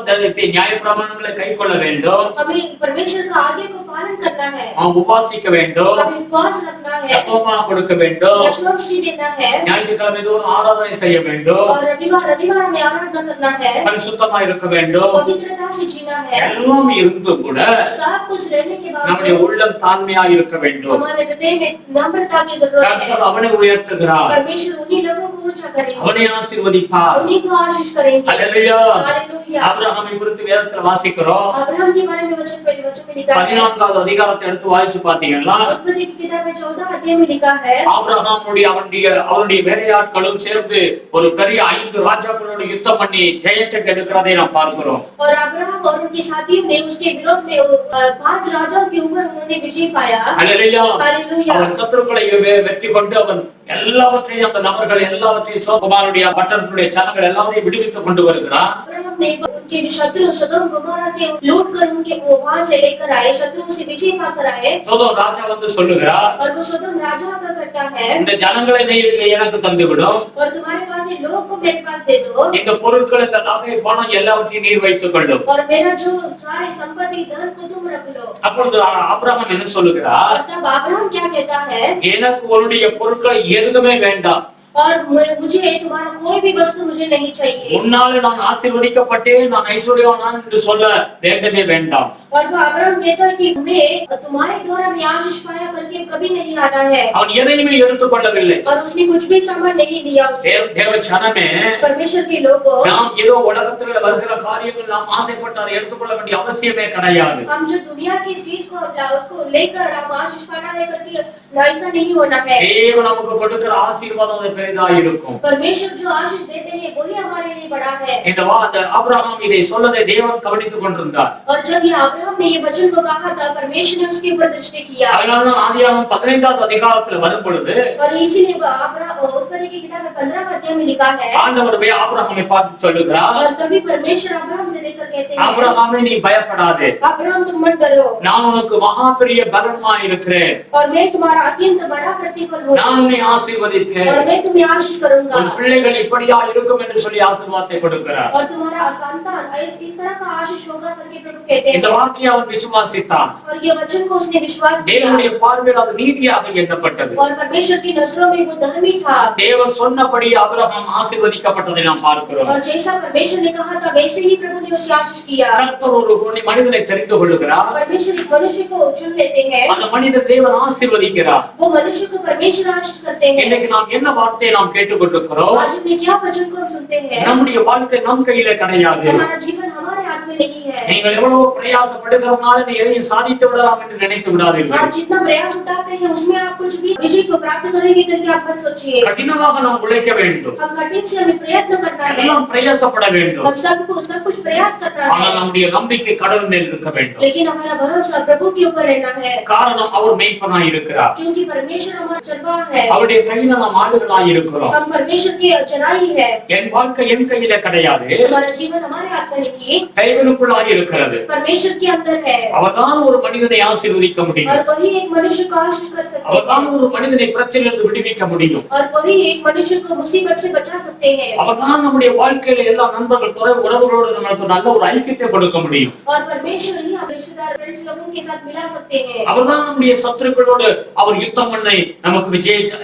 நியாயப்பிரமாணங்களை கைக்கொள்ள வேண்டும். हमें परमेश्वर का आज्ञा को पालन करना है, நாம் உபாசிக்க வேண்டும். हमें उपवास रखना है, தத்தமா கொடுக்க வேண்டும். दशमांश देना है, ஞாயிற்றுக்கிழமை தோறும் ஆராதனை செய்ய வேண்டும். और रविवार में आराधना करना है, பரிசுத்தமா இருக்க வேண்டும். पवित्रता से जीना है। எல்லாம் இருந்தும் கூட सब कुछ रहने के நம்முடைய बाद உள்ளம் தாழ்மையா இருக்க வேண்டும். हमारे हृदय में नम्रता की जरूरत है। கர்த்தர் அவனை உயர்த்துகிறார், परमेश्वर उन्हीं लोगों को ऊंचा करेंगे, அவனை ஆசீர்வதிப்பார். उन्हीं को आशीष करेंगे। ஹalleluya. हालेलुया। ஆபிரகாமை குறித்து வேதத்துல வாசிக்கிறோம். अब्राहम के बारे में वचन में लिखा है, 14வது அதிகாரத்தை எடுத்து வாசிச்சு பாத்தீங்கன்னா, उत्पत्ति की किताब में 14 अध्याय में लिखा है, ஆபிரகாமுடைய அவருடைய வேலையாட்களும் சேர்ந்து ஒரு பெரிய 5 ராஜாக்களோடு யுத்தம் பண்ணி ஜெயத்துக்கு எடுக்கிறதை நாம் பார்க்கிறோம். और अब्राहम और उनके साथियों ने उसके विरोध में 5 राजाओं के ऊपर उन्होंने विजय पाया। ஹalleluya. हालेलुया। அவன் சத்துருக்களை வெற்றி கொண்டு அவன் எல்லாவற்றையும் அந்த நபர்கள் எல்லாவற்றையும் சோதோமுடைய பட்டணத்துடைய ஜனங்கள் எல்லாரையும் விடுவித்து கொண்டு வருகிறான். अब्राहम ने उनके शत्रु सदोम गमोरा से लूट कर उनके वहां से लेकर आए, शत्रुओं से विजय पाकर आए। சோதோம் ராஜா வந்து சொல்லுகிறார், और वो सदोम राजा का करता है, இந்த ஜனங்களை நீ எனக்கு தந்து விடும். और तुम्हारे पास ये लोग को मेरे पास दे दो, இந்த பொருட்கள் இந்த நகை பணம் எல்லாவற்றையும் நீர் வைத்துக் கொள்ளும். और मेरा जो सारे संपत्ति धन को तुम रख लो। அப்பொழுது ஆபிரகாம் என்ன சொல்லுகிறார்? और तब अब्राहम क्या कहता है, எனக்கு உன்னுடைய பொருட்களை எதுவுமே வேண்டாம். और मुझे तुम्हारा कोई भी वस्तु मुझे नहीं चाहिए। உன்னால நான் ஆசீர்வதிக்கப்பட்டேன், நான் ஐஸ்வர்யவான் என்று சொல்ல வேண்டவே வேண்டாம். और वो अब्राहम कहता है कि मैं तुम्हारे द्वारा भी आशीष पाया करके कभी नहीं आना है। அவன் எதையுமே எடுத்துக்கொள்ளவில்லை. और उसने कुछ भी सामान नहीं लिया उससे। தேவ ஜனமே, परमेश्वर के लोगों, நாம் ஏதோ உலகத்தில் வருகிற காரியங்கள் நாம் ஆசைப்பட்டு அதை எடுத்துக்கொள்ள வேண்டிய அவசியமே கிடையாது. हम जो दुनिया की चीज को उसको लेकर हम आशीष पाना है करके ऐसा नहीं होना है। தேவன் நமக்கு கொடுக்கிற ஆசீர்வாதம் அது பெரிதா இருக்கும். परमेश्वर जो आशीष देते हैं वही हमारे लिए बड़ा है। இந்த ஆபிரகாம் இதை சொல்லதை தேவன் கவனித்துக் கொண்டிருந்தார். और जब ये अब्राहम ने ये वचन को कहा था, परमेश्वर ने उसके ऊपर दृष्टि किया। அதனால ஆதியாகமம் 15வது அதிகாரத்தில் வரும் பொழுது, और इसीलिए उत्पत्ति की किताब में 15वें अध्याय में लिखा है, ஆண்டவர் ஆபிரகாமை பார்த்து சொல்லுகிறார், और तभी परमेश्वर अब्राहम से लेकर कहते हैं, ஆபிரகாமே நீ பயப்படாதே, अब्राहम तुम मत डरो, நான் உனக்கு மகா பெரிய பலனாய் இருக்கிறேன், और मैं तुम्हारा अत्यंत बड़ा प्रतिफल हूँ, நான் உன்னை ஆசீர்வதிப்பேன், और मैं तुम्हें आशीष करूंगा, உன் பிள்ளைகள் இப்படியா இருக்கும் என்று சொல்லி ஆசீர்வாதத்தை கொடுக்கிறார். और तुम्हारा संतान इस तरह का आशीष होगा करके प्रभु कहते இந்த हैं। வார்த்தையை அவன் விசுவாசித்தான். और ये वचन को उसने विश्वास किया, தேவனுடைய பார்வையில் அது நீதியாக எண்ணப்பட்டது. और परमेश्वर की नजरों में वो धर्मी था। தேவன் சொன்னபடி ஆபிரகாம் ஆசீர்வதிக்கப்பட்டதை நாம் பார்க்கிறோம். और जैसा परमेश्वर ने कहा था वैसे ही प्रभु ने उसे आशीष किया। கர்த்தர் ஒரு மனிதனை தெரிந்து கொள்ளுகிறார். परमेश्वर एक मनुष्य को चुन लेते हैं, அந்த மனிதர் தேவன் ஆசீர்வதிக்கிறார். वो मनुष्य को परमेश्वर आशीष करते हैं। இன்னைக்கு நாம் என்ன வார்த்தையை நாம் கேட்டுக்கொண்டிருக்கிறோம்? आज हमने क्या वचन को हम सुनते हैं? நம்முடைய வாழ்க்கை நம் கையில கிடையாது. हमारा जीवन हमारे हाथ में नहीं है। நீங்கள் எவ்வளவு பிரயாசப்படுகிறதுனால நீ எதையும் சாதித்து விடலாம் என்று நினைத்து விடாதீர்கள். आप जितना प्रयास उठाते हैं उसमें आप कुछ भी विजय को प्राप्त करेंगे करके आप मत सोचिए। கடினமாக நாம் உழைக்க வேண்டும். हम कठिन से हमें प्रयत्न करना है, எல்லாம் பிரயாசப்பட வேண்டும். हम सब कुछ प्रयास करना ஆனால் है, நம்முடைய நம்பிக்கை கடவுள் மேல் இருக்க வேண்டும். लेकिन हमारा भरोसा प्रभु के ऊपर रहना है, காரணம் அவர் மெய்ப்பனாய் இருக்கிறார். क्योंकि परमेश्वर हमारा चरवाहा है। அவருடைய கையில நாம் ஆடுகளாய் இருக்கிறோம். हम परमेश्वर की चराई है। என் வாழ்க்கை என் கையில கிடையாது, हमारा जीवन हमारे हाथ में नहीं, தேவனுக்குள்ளாய் இருக்கிறது. परमेश्वर के अंदर है, அவர்தான் ஒரு மனிதனை ஆசீர்வதிக்க முடியும். और वही एक मनुष्य को आशीष कर सकते அவர்தான் हैं, ஒரு மனிதனை பிரச்சனையிலிருந்து விடுவிக்க முடியும். और वही एक मनुष्य को मुसीबत से बचा सकते हैं, அவர்தான் நம்முடைய வாழ்க்கையில எல்லா நண்பர்கள் துறை உறவுகளோடு நமக்கு நல்ல ஒரு ஐக்கியத்தை கொடுக்க முடியும். और परमेश्वर ही हम रिश्तेदार फ्रेंड्स लोगों के साथ मिला सकते हैं, அவர்தான் நம்முடைய சத்துருக்களோடு அவர் யுத்தம் பண்ணி நமக்கு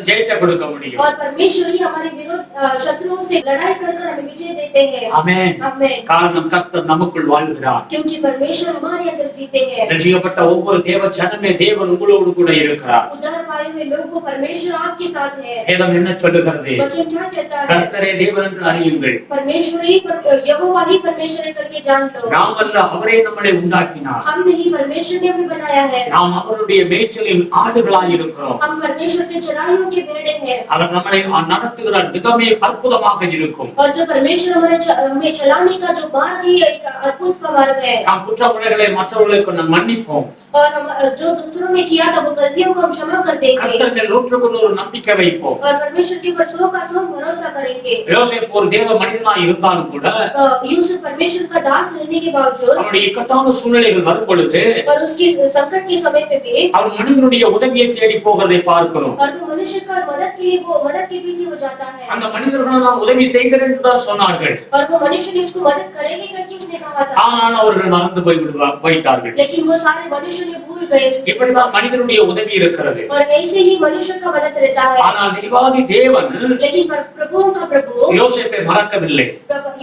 ஜெயத்தை கொடுக்க முடியும். और परमेश्वर ही हमारे विरोध शत्रुओं से लड़ाई कर कर हमें विजय देते हैं। ஆமென். आमेन। காரணம் கர்த்தர் நமக்குள் வாழ்கிறார். क्योंकि परमेश्वर हमारे अंदर जीते हैं। ரட்சிக்கப்பட்ட ஒவ்வொரு தேவ ஜனமே தேவன் உங்களோடு கூட இருக்கிறார். उद्धार पाए हुए लोगों को परमेश्वर आपके साथ है। வேதம் என்ன சொல்லுகிறது? वचन क्या कहता है? கர்த்தரே தேவன் என்று அறியுங்கள். परमेश्वर ही यहोवा ही परमेश्वर है करके जान लो। நாம் அல்ல, அவரே நம்மை உண்டாக்கினார். हम नहीं, परमेश्वर ने हमें बनाया है। நாம் அவருடைய மேய்ச்சலின் ஆடுகளாய் இருக்கிறோம். हम परमेश्वर के चराइयों के भेड़े हैं, அவர் நம்மை நடத்துகிற விதமே அற்புதமாக இருக்கும். और जो परमेश्वर हमें चलाने का जो मार्ग ही एक अद्भुत का मार्ग है। நாம் குற்றமுறைகளை மற்றவர்களுக்கு நாம் மன்னிப்போம். और हम जो दूसरों ने किया था वो गलतियों को हम क्षमा कर देंगे, கர்த்தர் மேல் 100% நம்பிக்கை வைப்போம். और परमेश्वर के ऊपर 100 का 100 भरोसा करेंगे। யோசேப்பு ஒரு தேவ மனிதனாய் இருந்தாலும் கூட यूसुफ परमेश्वर का दास रहने के बावजूद, அவருடைய இக்கட்டான சூழ்நிலைகள் வரும் பொழுது और उसकी संकट के समय पे भी, அவர் மனிதனுடைய உதவியை தேடி போகிறதை பார்க்கிறோம். और वो मनुष्य का मदद के लिए वो मदद के पीछे हो जाता है, அந்த மனிதர்கள் நான் உதவி செய்கிறேன் என்று தான் சொன்னார்கள். और वो मनुष्य ने उसको मदद करेंगे करके उसने कहा था, ஆனால் அவர்கள் மறந்து போய்விட்டார்கள். लेकिन वो सारे मनुष्य ने भूल गए। இப்படிதான் மனிதனுடைய உதவி இருக்கிறது. और ऐसे ही मनुष्य का मदद रहता है, ஆனால் தேவாதி தேவன் लेकिन प्रभुओं का प्रभु யோசேப்பை மறக்கவில்லை.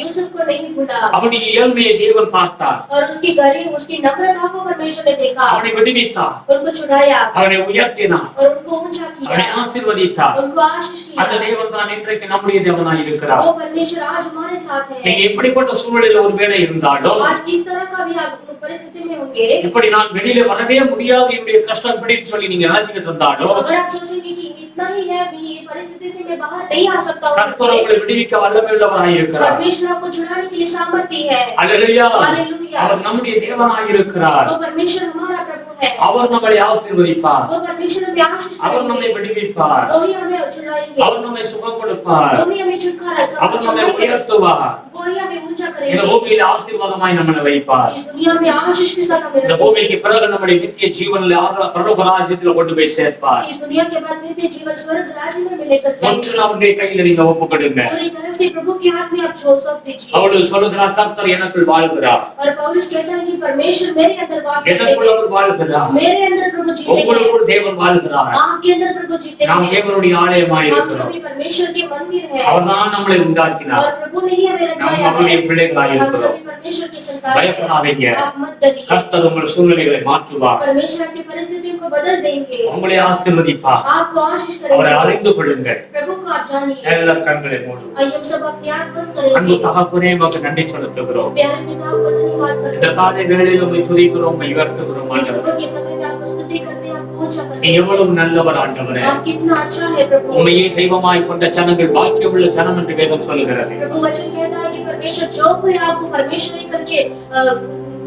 यूसुफ को नहीं भूला, அவனுடைய இயல்மையை தேவன் பார்த்தார். और उसकी गरीब उसकी नम्रता को परमेश्वर ने देखा, அவனை விடுவித்தார். उनको छुड़ाया, அவனை உயர்த்தினார். और उनको ऊंचा किया, அவனை ஆசீர்வதித்தார். उनको आशीष அந்த किया। தேவன் தான் இன்றைக்கு நம்முடைய தேவனாய் இருக்கிறார். वो परमेश्वर आज हमारे साथ है। நீங்க எப்படிப்பட்ட சூழ்நிலையில ஒருவேளை இருந்தாலும், आज किस तरह का भी आप परिस्थिति में होंगे, இப்படி நான் வெளியில வரவே முடியாது, என்னுடைய கஷ்டம் இப்படின்னு சொல்லி நீங்க நினைச்சுக்கிட்டு இருந்தாலும், अगर आप सोचेंगे कि इतना ही है अभी ये परिस्थिति से मैं बाहर नहीं आ सकता हूँ, கர்த்தர் உங்களை விடுவிக்க வல்லமை உள்ளவராய் இருக்கிறார். परमेश्वर आपको छुड़ाने के लिए सामर्थ्य है। அல்லேலூயா. हालेलुया। அவர் நம்முடைய தேவனாய் இருக்கிறார். वो परमेश्वर हमारा प्रभु है, அவர் நம்மை ஆசீர்வதிப்பார். वो परमेश्वर हमें आशीष அவர் நம்மை करेंगे, விடுவிப்பார். वही हमें छुड़ाएंगे, அவர் நம்மை சுகம் கொடுப்பார். वही हमें छुटकारा அவர் நம்மை करेंगे, உயர்த்துவார். वही हमें ऊंचा இந்த करेंगे, பூமியில ஆசீர்வாதமாய் நம்மை வைப்பார். इस दुनिया में आशीष के साथ हमें இந்த रखेंगे, பூமிக்கு பிறகு நம்முடைய நித்திய ஜீவனில் பரலோக ராஜ்யத்தில் கொண்டு போய் சேர்ப்பார். इस दुनिया के बाद नित्य जीवन स्वर्ग राज्य में भी लेकर மற்றும் जाएंगे। அவருடைய கையில நீங்க ஒப்புக்கொடுங்க. पूरी तरह से प्रभु के हाथ में आप सौंप दीजिए। அவரு சொல்லுகிறார், கர்த்தர் எனக்குள் வாழ்கிறார். और पौलुस कहता है कि परमेश्वर मेरे अंदर वास करते எனக்குள் हैं, அவர் வாழ்கிறார். வாழுகிறார். मेरे अंदर प्रभु जीते हैं, உங்களுக்குள் தேவன் வாழுகிறார். आपके अंदर प्रभु जीते நாம் हैं, தேவனுடைய ஆலயமாய் हम இருக்கிறோம். सभी परमेश्वर के मंदिर है அவர்தான் நம்மளை உண்டாக்கினார். और प्रभु ने ही हमें நாம் रचाया அவருடைய है, பிள்ளைகளாய் हम இருக்கிறோம். सभी परमेश्वर की संतान हैं। பயப்படாதீங்க. आप मत डरिए, கர்த்தர் உங்கள் சூழ்நிலைகளை மாற்றுவார். परमेश्वर आपकी परिस्थितियों को बदल देंगे, உங்களை ஆசீர்வதிப்பார். आपको आशीष அவரை करेंगे। அறிந்து கொள்ளுங்கள். प्रभु को आप जानिए। எல்லா கண்களை மூடுவோம். आइए हम सब अपनी आंख बंद அன்பு करेंगे। தகப்பனே உமக்கு நன்றி செலுத்துகிறோம். प्यारे पिता को धन्यवाद இந்த करते हैं, காலை வேளையில் உம்மை துதிக்கிறோம், உம்மை உயர்த்துகிறோம் इस ஆண்டவரே. सुबह के समय में आपको स्तुति करते हैं, आपको ऊंचा करते நீ हैं। எவ்வளவு நல்லவர் ஆண்டவரே. आप कितना अच्छा है प्रभु। உம்மையே தெய்வமாய் கொண்ட ஜனங்கள் பாக்கியமுள்ள ஜனம் என்று வேதம் சொல்லுகிறது. प्रभु वचन कहता है कि परमेश्वर जो कोई आपको परमेश्वर ही करके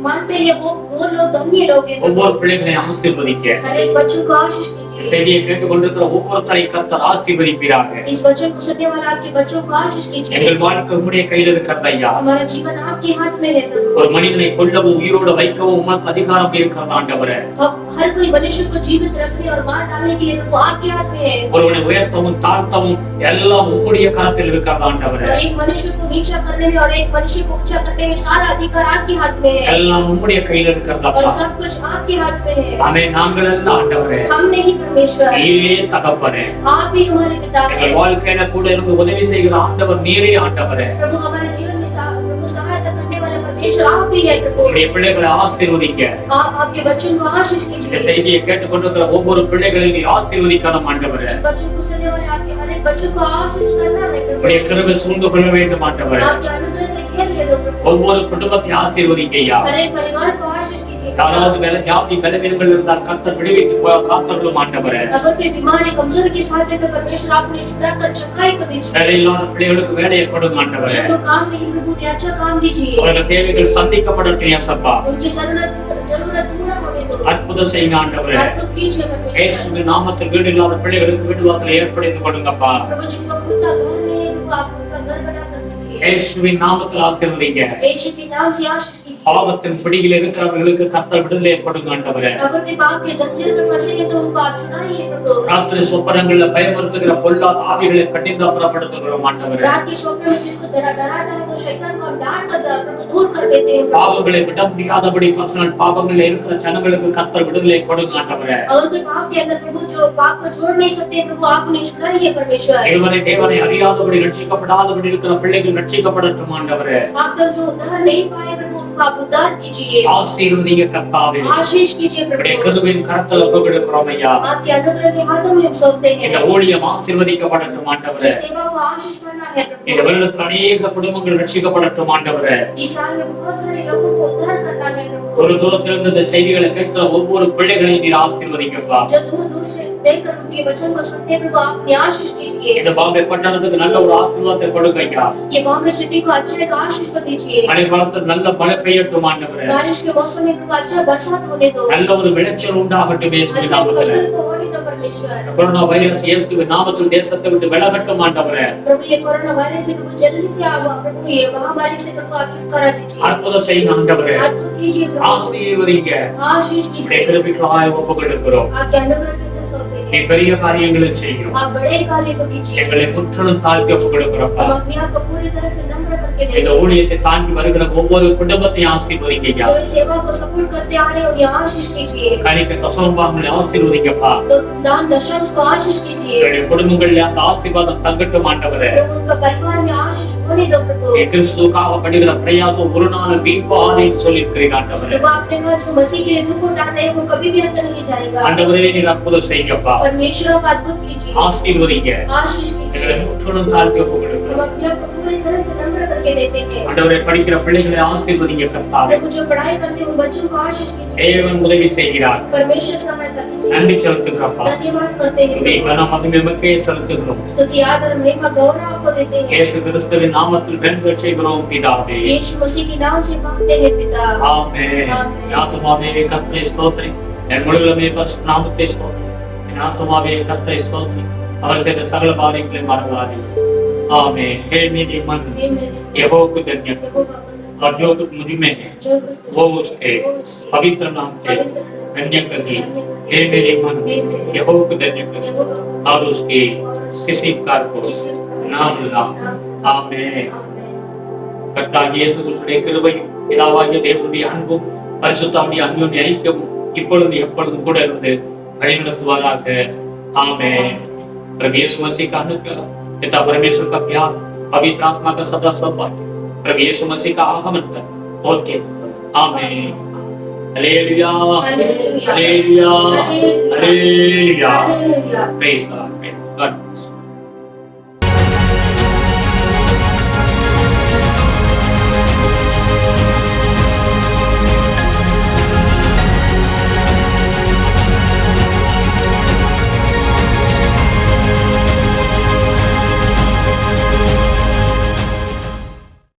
मानते हैं वो लोग धन्य लोग हैं। ஒவ்வொரு பிள்ளைகளையும் ஆசீர்வதிக்க हर एक बच्चों को आशीष कीजिए। செய்தியை கேட்டுக்கொண்டிருக்கிற ஒவ்வொருத்தரை கர்த்தர் ஆசீர்வதிப்பீராக. इस वचन को सुनने वाले आपके बच्चों को आशीष कीजिए। எங்கள் வாழ்க்கை உம்முடைய கையில் இருக்கிறது ஐயா. हमारा जीवन आपके हाथ में है प्रभु। ஒரு மனிதனை கொல்லவும் உயிரோடு வைக்கவும் உமக்கு அதிகாரம் இருக்கிறது ஆண்டவரே. हर कोई मनुष्य को जीवित रखने और मार डालने के लिए प्रभु आपके हाथ में है। ஒருவனை உயர்த்தவும் தாழ்த்தவும் எல்லாம் உம்முடைய கரத்தில் இருக்கிறது ஆண்டவரே. और एक मनुष्य को नीचा करने में और एक मनुष्य को ऊंचा करने में सारा अधिकार आपके हाथ में है எல்லாம் உம்முடைய கையில் இருக்கிறது और அப்பா. सब कुछ आपके हाथ में है। ஆமே நாங்கள் எல்லாம் ஆண்டவரே. हम नहीं परमेश्वर, நீரே தகப்பனே. आप ही हमारे पिता हैं। எங்கள் வாழ்க்கையில கூட எனக்கு உதவி செய்கிற ஆண்டவர் நீரே ஆண்டவரே. प्रभु हमारे जीवन में प्रभु सहायता करने वाले परमेश्वर आप ही है प्रभु। உம்முடைய பிள்ளைகளை ஆசீர்வதிங்க. आप आपके बच्चों को आशीष இந்த कीजिए। செய்தியை கேட்டுக்கொண்டிருக்கிற ஒவ்வொரு பிள்ளைகளையும் நீர் ஆசீர்வதிக்கணும் ஆண்டவரே. इस वचन को सुनने वाले आपके हर एक बच्चों को आशीष करना है உம்முடைய प्रभु। கிருபை சூழ்ந்து கொள்ள வேண்டும் ஆண்டவரே. आपके अनुग्रह से घेर ले दो प्रभु। ஒவ்வொரு குடும்பத்தை ஆசீர்வதிங்க ஐயா. हर एक परिवार को आशीष कीजिए। யாராவது வியாதி பலவீனங்கள் இருந்தால் கர்த்தர் விடுவித்து காத்தருளும் ஆண்டவரே. अगर कोई बीमारी कमजोर के साथ है तो परमेश्वर आपने छुड़ा कर चंगाई को दीजिए। வேலை இல்லாத பிள்ளைகளுக்கு வேலையை கொடுங்க ஆண்டவரே. जिनको काम नहीं प्रभु ने अच्छा काम दीजिए। அவர்கள் தேவைகள் சந்திக்கப்படட்டும் ஏசப்பா. उनकी जरूरत पूरा होने दो। அற்புதம் செய்யுங்க ஆண்டவரே. अद्भुत कीजिए परमेश्वर। இயேசுவின் நாமத்தில் வீடு இல்லாத பிள்ளைகளுக்கு வீடு வாசலை ஏற்படுத்தி கொடுங்கப்பா. प्रभु जिनको खुद का घर नहीं है प्रभु आप खुद का घर बना कर दीजिए। இயேசுவின் நாமத்தில் ஆசீர்வதிங்க. यीशु के नाम से आशीष कीजिए। பாவத்தின் பிடியில் இருக்கிறவர்களுக்கு கர்த்தர் விடுதலை கொடுங்க ஆண்டவரே. अगर कोई पाप के जंजीर में फंसे हैं तो उनको आप छुड़ाइए प्रभु। ராத்திரி சொப்பனங்கள்ல பயமுறுத்துகிற பொல்லாத ஆவிகளை கட்டிந்து அப்புறப்படுத்துகிறோம் ஆண்டவரே. रात के स्वप्न में जिसको डराता है वो शैतान को हम डांट कर प्रभु दूर कर देते हैं प्रभु। பாவங்களை விட முடியாதபடி பர்சனல் பாவங்களில் இருக்கிற ஜனங்களுக்கு கர்த்தர் விடுதலை கொடுங்க ஆண்டவரே. अगर कोई पाप के अंदर प्रभु जो पाप को छोड़ नहीं सकते प्रभु आप उन्हें छुड़ाइए परमेश्वर। இதுவரை தேவனை அறியாதபடி ரட்சிக்கப்படாதபடி இருக்கிற பிள்ளைகள் ரட்சிக்கப்படட்டும் ஆண்டவரே. आप तक जो उद्धार नहीं पाए प्रभु उनको आप उद्धार कीजिए। ஆசீர்வதிங்க கர்த்தாவே. आशीष कीजिए உம்முடைய प्रभु। கிருபையின் கரத்தில் ஒப்புக்கொடுக்கிறோம் ஐயா. आपके अनुग्रह के हाथों में हम सौंपते இந்த हैं। ஊழியம் ஆசீர்வதிக்கப்படட்டும் ஆண்டவரே. ये सेवा को आशीष करना है இந்த प्रभु। வருடத்தில் अनेक குடும்பங்கள் ரட்சிக்கப்படட்டும் ஆண்டவரே. इस साल में बहुत सारे लोगों को उद्धार करना है प्रभु। ஒரு தூரத்திலிருந்து இந்த செய்திகளை கேட்கிற ஒவ்வொரு பிள்ளைகளையும் நீர் ஆசீர்வதிங்கப்பா. जो दूर दूर से देखकर उनके वचन को सुनते हैं प्रभु आप उन्हें आशीष कीजिए। இந்த பாம்பே பட்டணத்துக்கு நல்ல ஒரு ஆசீர்வாதத்தை கொடுங்க ஐயா. ये बॉम्बे सिटी को अच्छा एक आशीष को दीजिए। மழை காலத்தில் நல்ல மழை பெய்யட்டும் ஆண்டவரே. बारिश के मौसम में प्रभु अच्छा बरसात होने दो। நல்ல ஒரு விளைச்சல் உண்டாகட்டும் இயேசுவின் अच्छा நாமத்தில். फसल को होने दो परमेश्वर। கொரோனா வைரஸ் இயேசுவின் நாமத்தில் தேசத்தை விட்டு விலகட்டும் ஆண்டவரே. प्रभु ये कोरोना वायरस से प्रभु जल्दी से आप प्रभु ये महामारी से प्रभु आप छुटकारा दीजिए। அற்புதம் செய்யுங்க ஆண்டவரே. अद्भुत कीजिए प्रभु। ஆசீர்வதிங்க. आशीष உம்முடைய कीजिए। கிருபைக்காக ஒப்புக்கொடுக்கிறோம். आपके अनुग्रह के अंदर सौंपते நீ हैं। பெரிய காரியங்களை செய்யும். आप बड़े कार्य को कीजिए। எங்களை முற்றிலும் தாழ்த்தி ஒப்புக்கொடுக்கிறோம்ப்பா. हम अपने आप को पूरी तरह से नम्र करके இந்த देंगे। ஊழியத்தை தாண்டி வருகிற ஒவ்வொரு குடும்பத்தையும் ஆசீர்வதிங்க ஐயா. जो इस सेवा को सपोर्ट करते आ रहे हैं उन्हें आशीष कीजिए। கணிக்க தசோபாங்களை ஆசீர்வதிங்கப்பா. तो दान दशंश को आशीष कीजिए। எங்களுடைய குடும்பங்களில் அந்த ஆசீர்வாதம் தங்கட்டும் ஆண்டவரே. प्रभु उनका परिवार में आशीष होने दो प्रभु। கிறிஸ்துவுக்காக படுகிற பிரயாசம் ஒரு நாள் வீண்பானே சொல்லியிருக்கிறீர் ஆண்டவரே. प्रभु आपने कहा जो मसीह के लिए दुख उठाते हैं वो कभी भी अंत नहीं जाएगा। ஆண்டவரே நீர் அற்புதம் செய்யுங்கப்பா. परमेश्वर का अद्भुत कीजिए। ஆசீர்வதிங்க. आशीष எங்களை कीजिए। முற்றிலும் தாழ்த்தி हम ஒப்புக்கொடுக்கிறோம். अपने आप को पूरी तरह से नम्र करके देते हैं। ஆண்டவரே படிக்கிற பிள்ளைகளை ஆசீர்வதிங்க கர்த்தாவே. प्रभु जो पढ़ाई करते हैं उन बच्चों को आशीष कीजिए। தேவன் உதவி செய்கிறார். परमेश्वर सहायता कीजिए। நன்றி செலுத்துகிறப்பா. धन्यवाद करते துதி हैं। கனம் மகிமைக்கே செலுத்துகிறோம். स्तुति आदर महिमा गौरव आपको देते हैं। இயேசு கிறிஸ்துவின் நாமத்தில் வேண்டுதல் செய்கிறோம் பிதாவே. यीशु मसीह के नाम से मांगते हैं पिता। ஆமென். ஆமென். ஆத்துமாவே கர்த்தரை ஸ்தோத்திரி. என் முழுவதுமே பரிசுத்த நாமத்தை ஸ்தோத்திரி. என் ஆத்துமாவே கர்த்தரை ஸ்தோத்திரி. அவர் செய்த சகல காரியங்களை மறவாதே. ஆமென். हे मेरे मन हे मेरे यहोवा को धन्य यहोवा और जो कुछ मुझ में है जो कुछ वो उसके पवित्र नाम के धन्य करिए। हे मेरे मन हे मेरे यहोवा को धन्य करिए यहोवा और उसके किसी कार्य को किसी ना भूलना। ஆமென். आमेन। கர்த்தராகிய இயேசு கிறிஸ்துவின் கிருபையும் பிதாவாகிய தேவனுடைய அன்பும் பரிசுத்தாவிய அன்யோன்ய ஐக்கியமும் இப்பொழுது எப்பொழுதும் கூட இருந்து வழிநடத்துவாராக. आमेन। प्रभु यीशु मसीह का अनुग्रह, पिता परमेश्वर का प्यार, पवित्र आत्मा का सदा सहभाग प्रभु यीशु मसीह का आगमन तक होते। Amen. Hallelujah, hallelujah, hallelujah. Praise the Lord. God bless.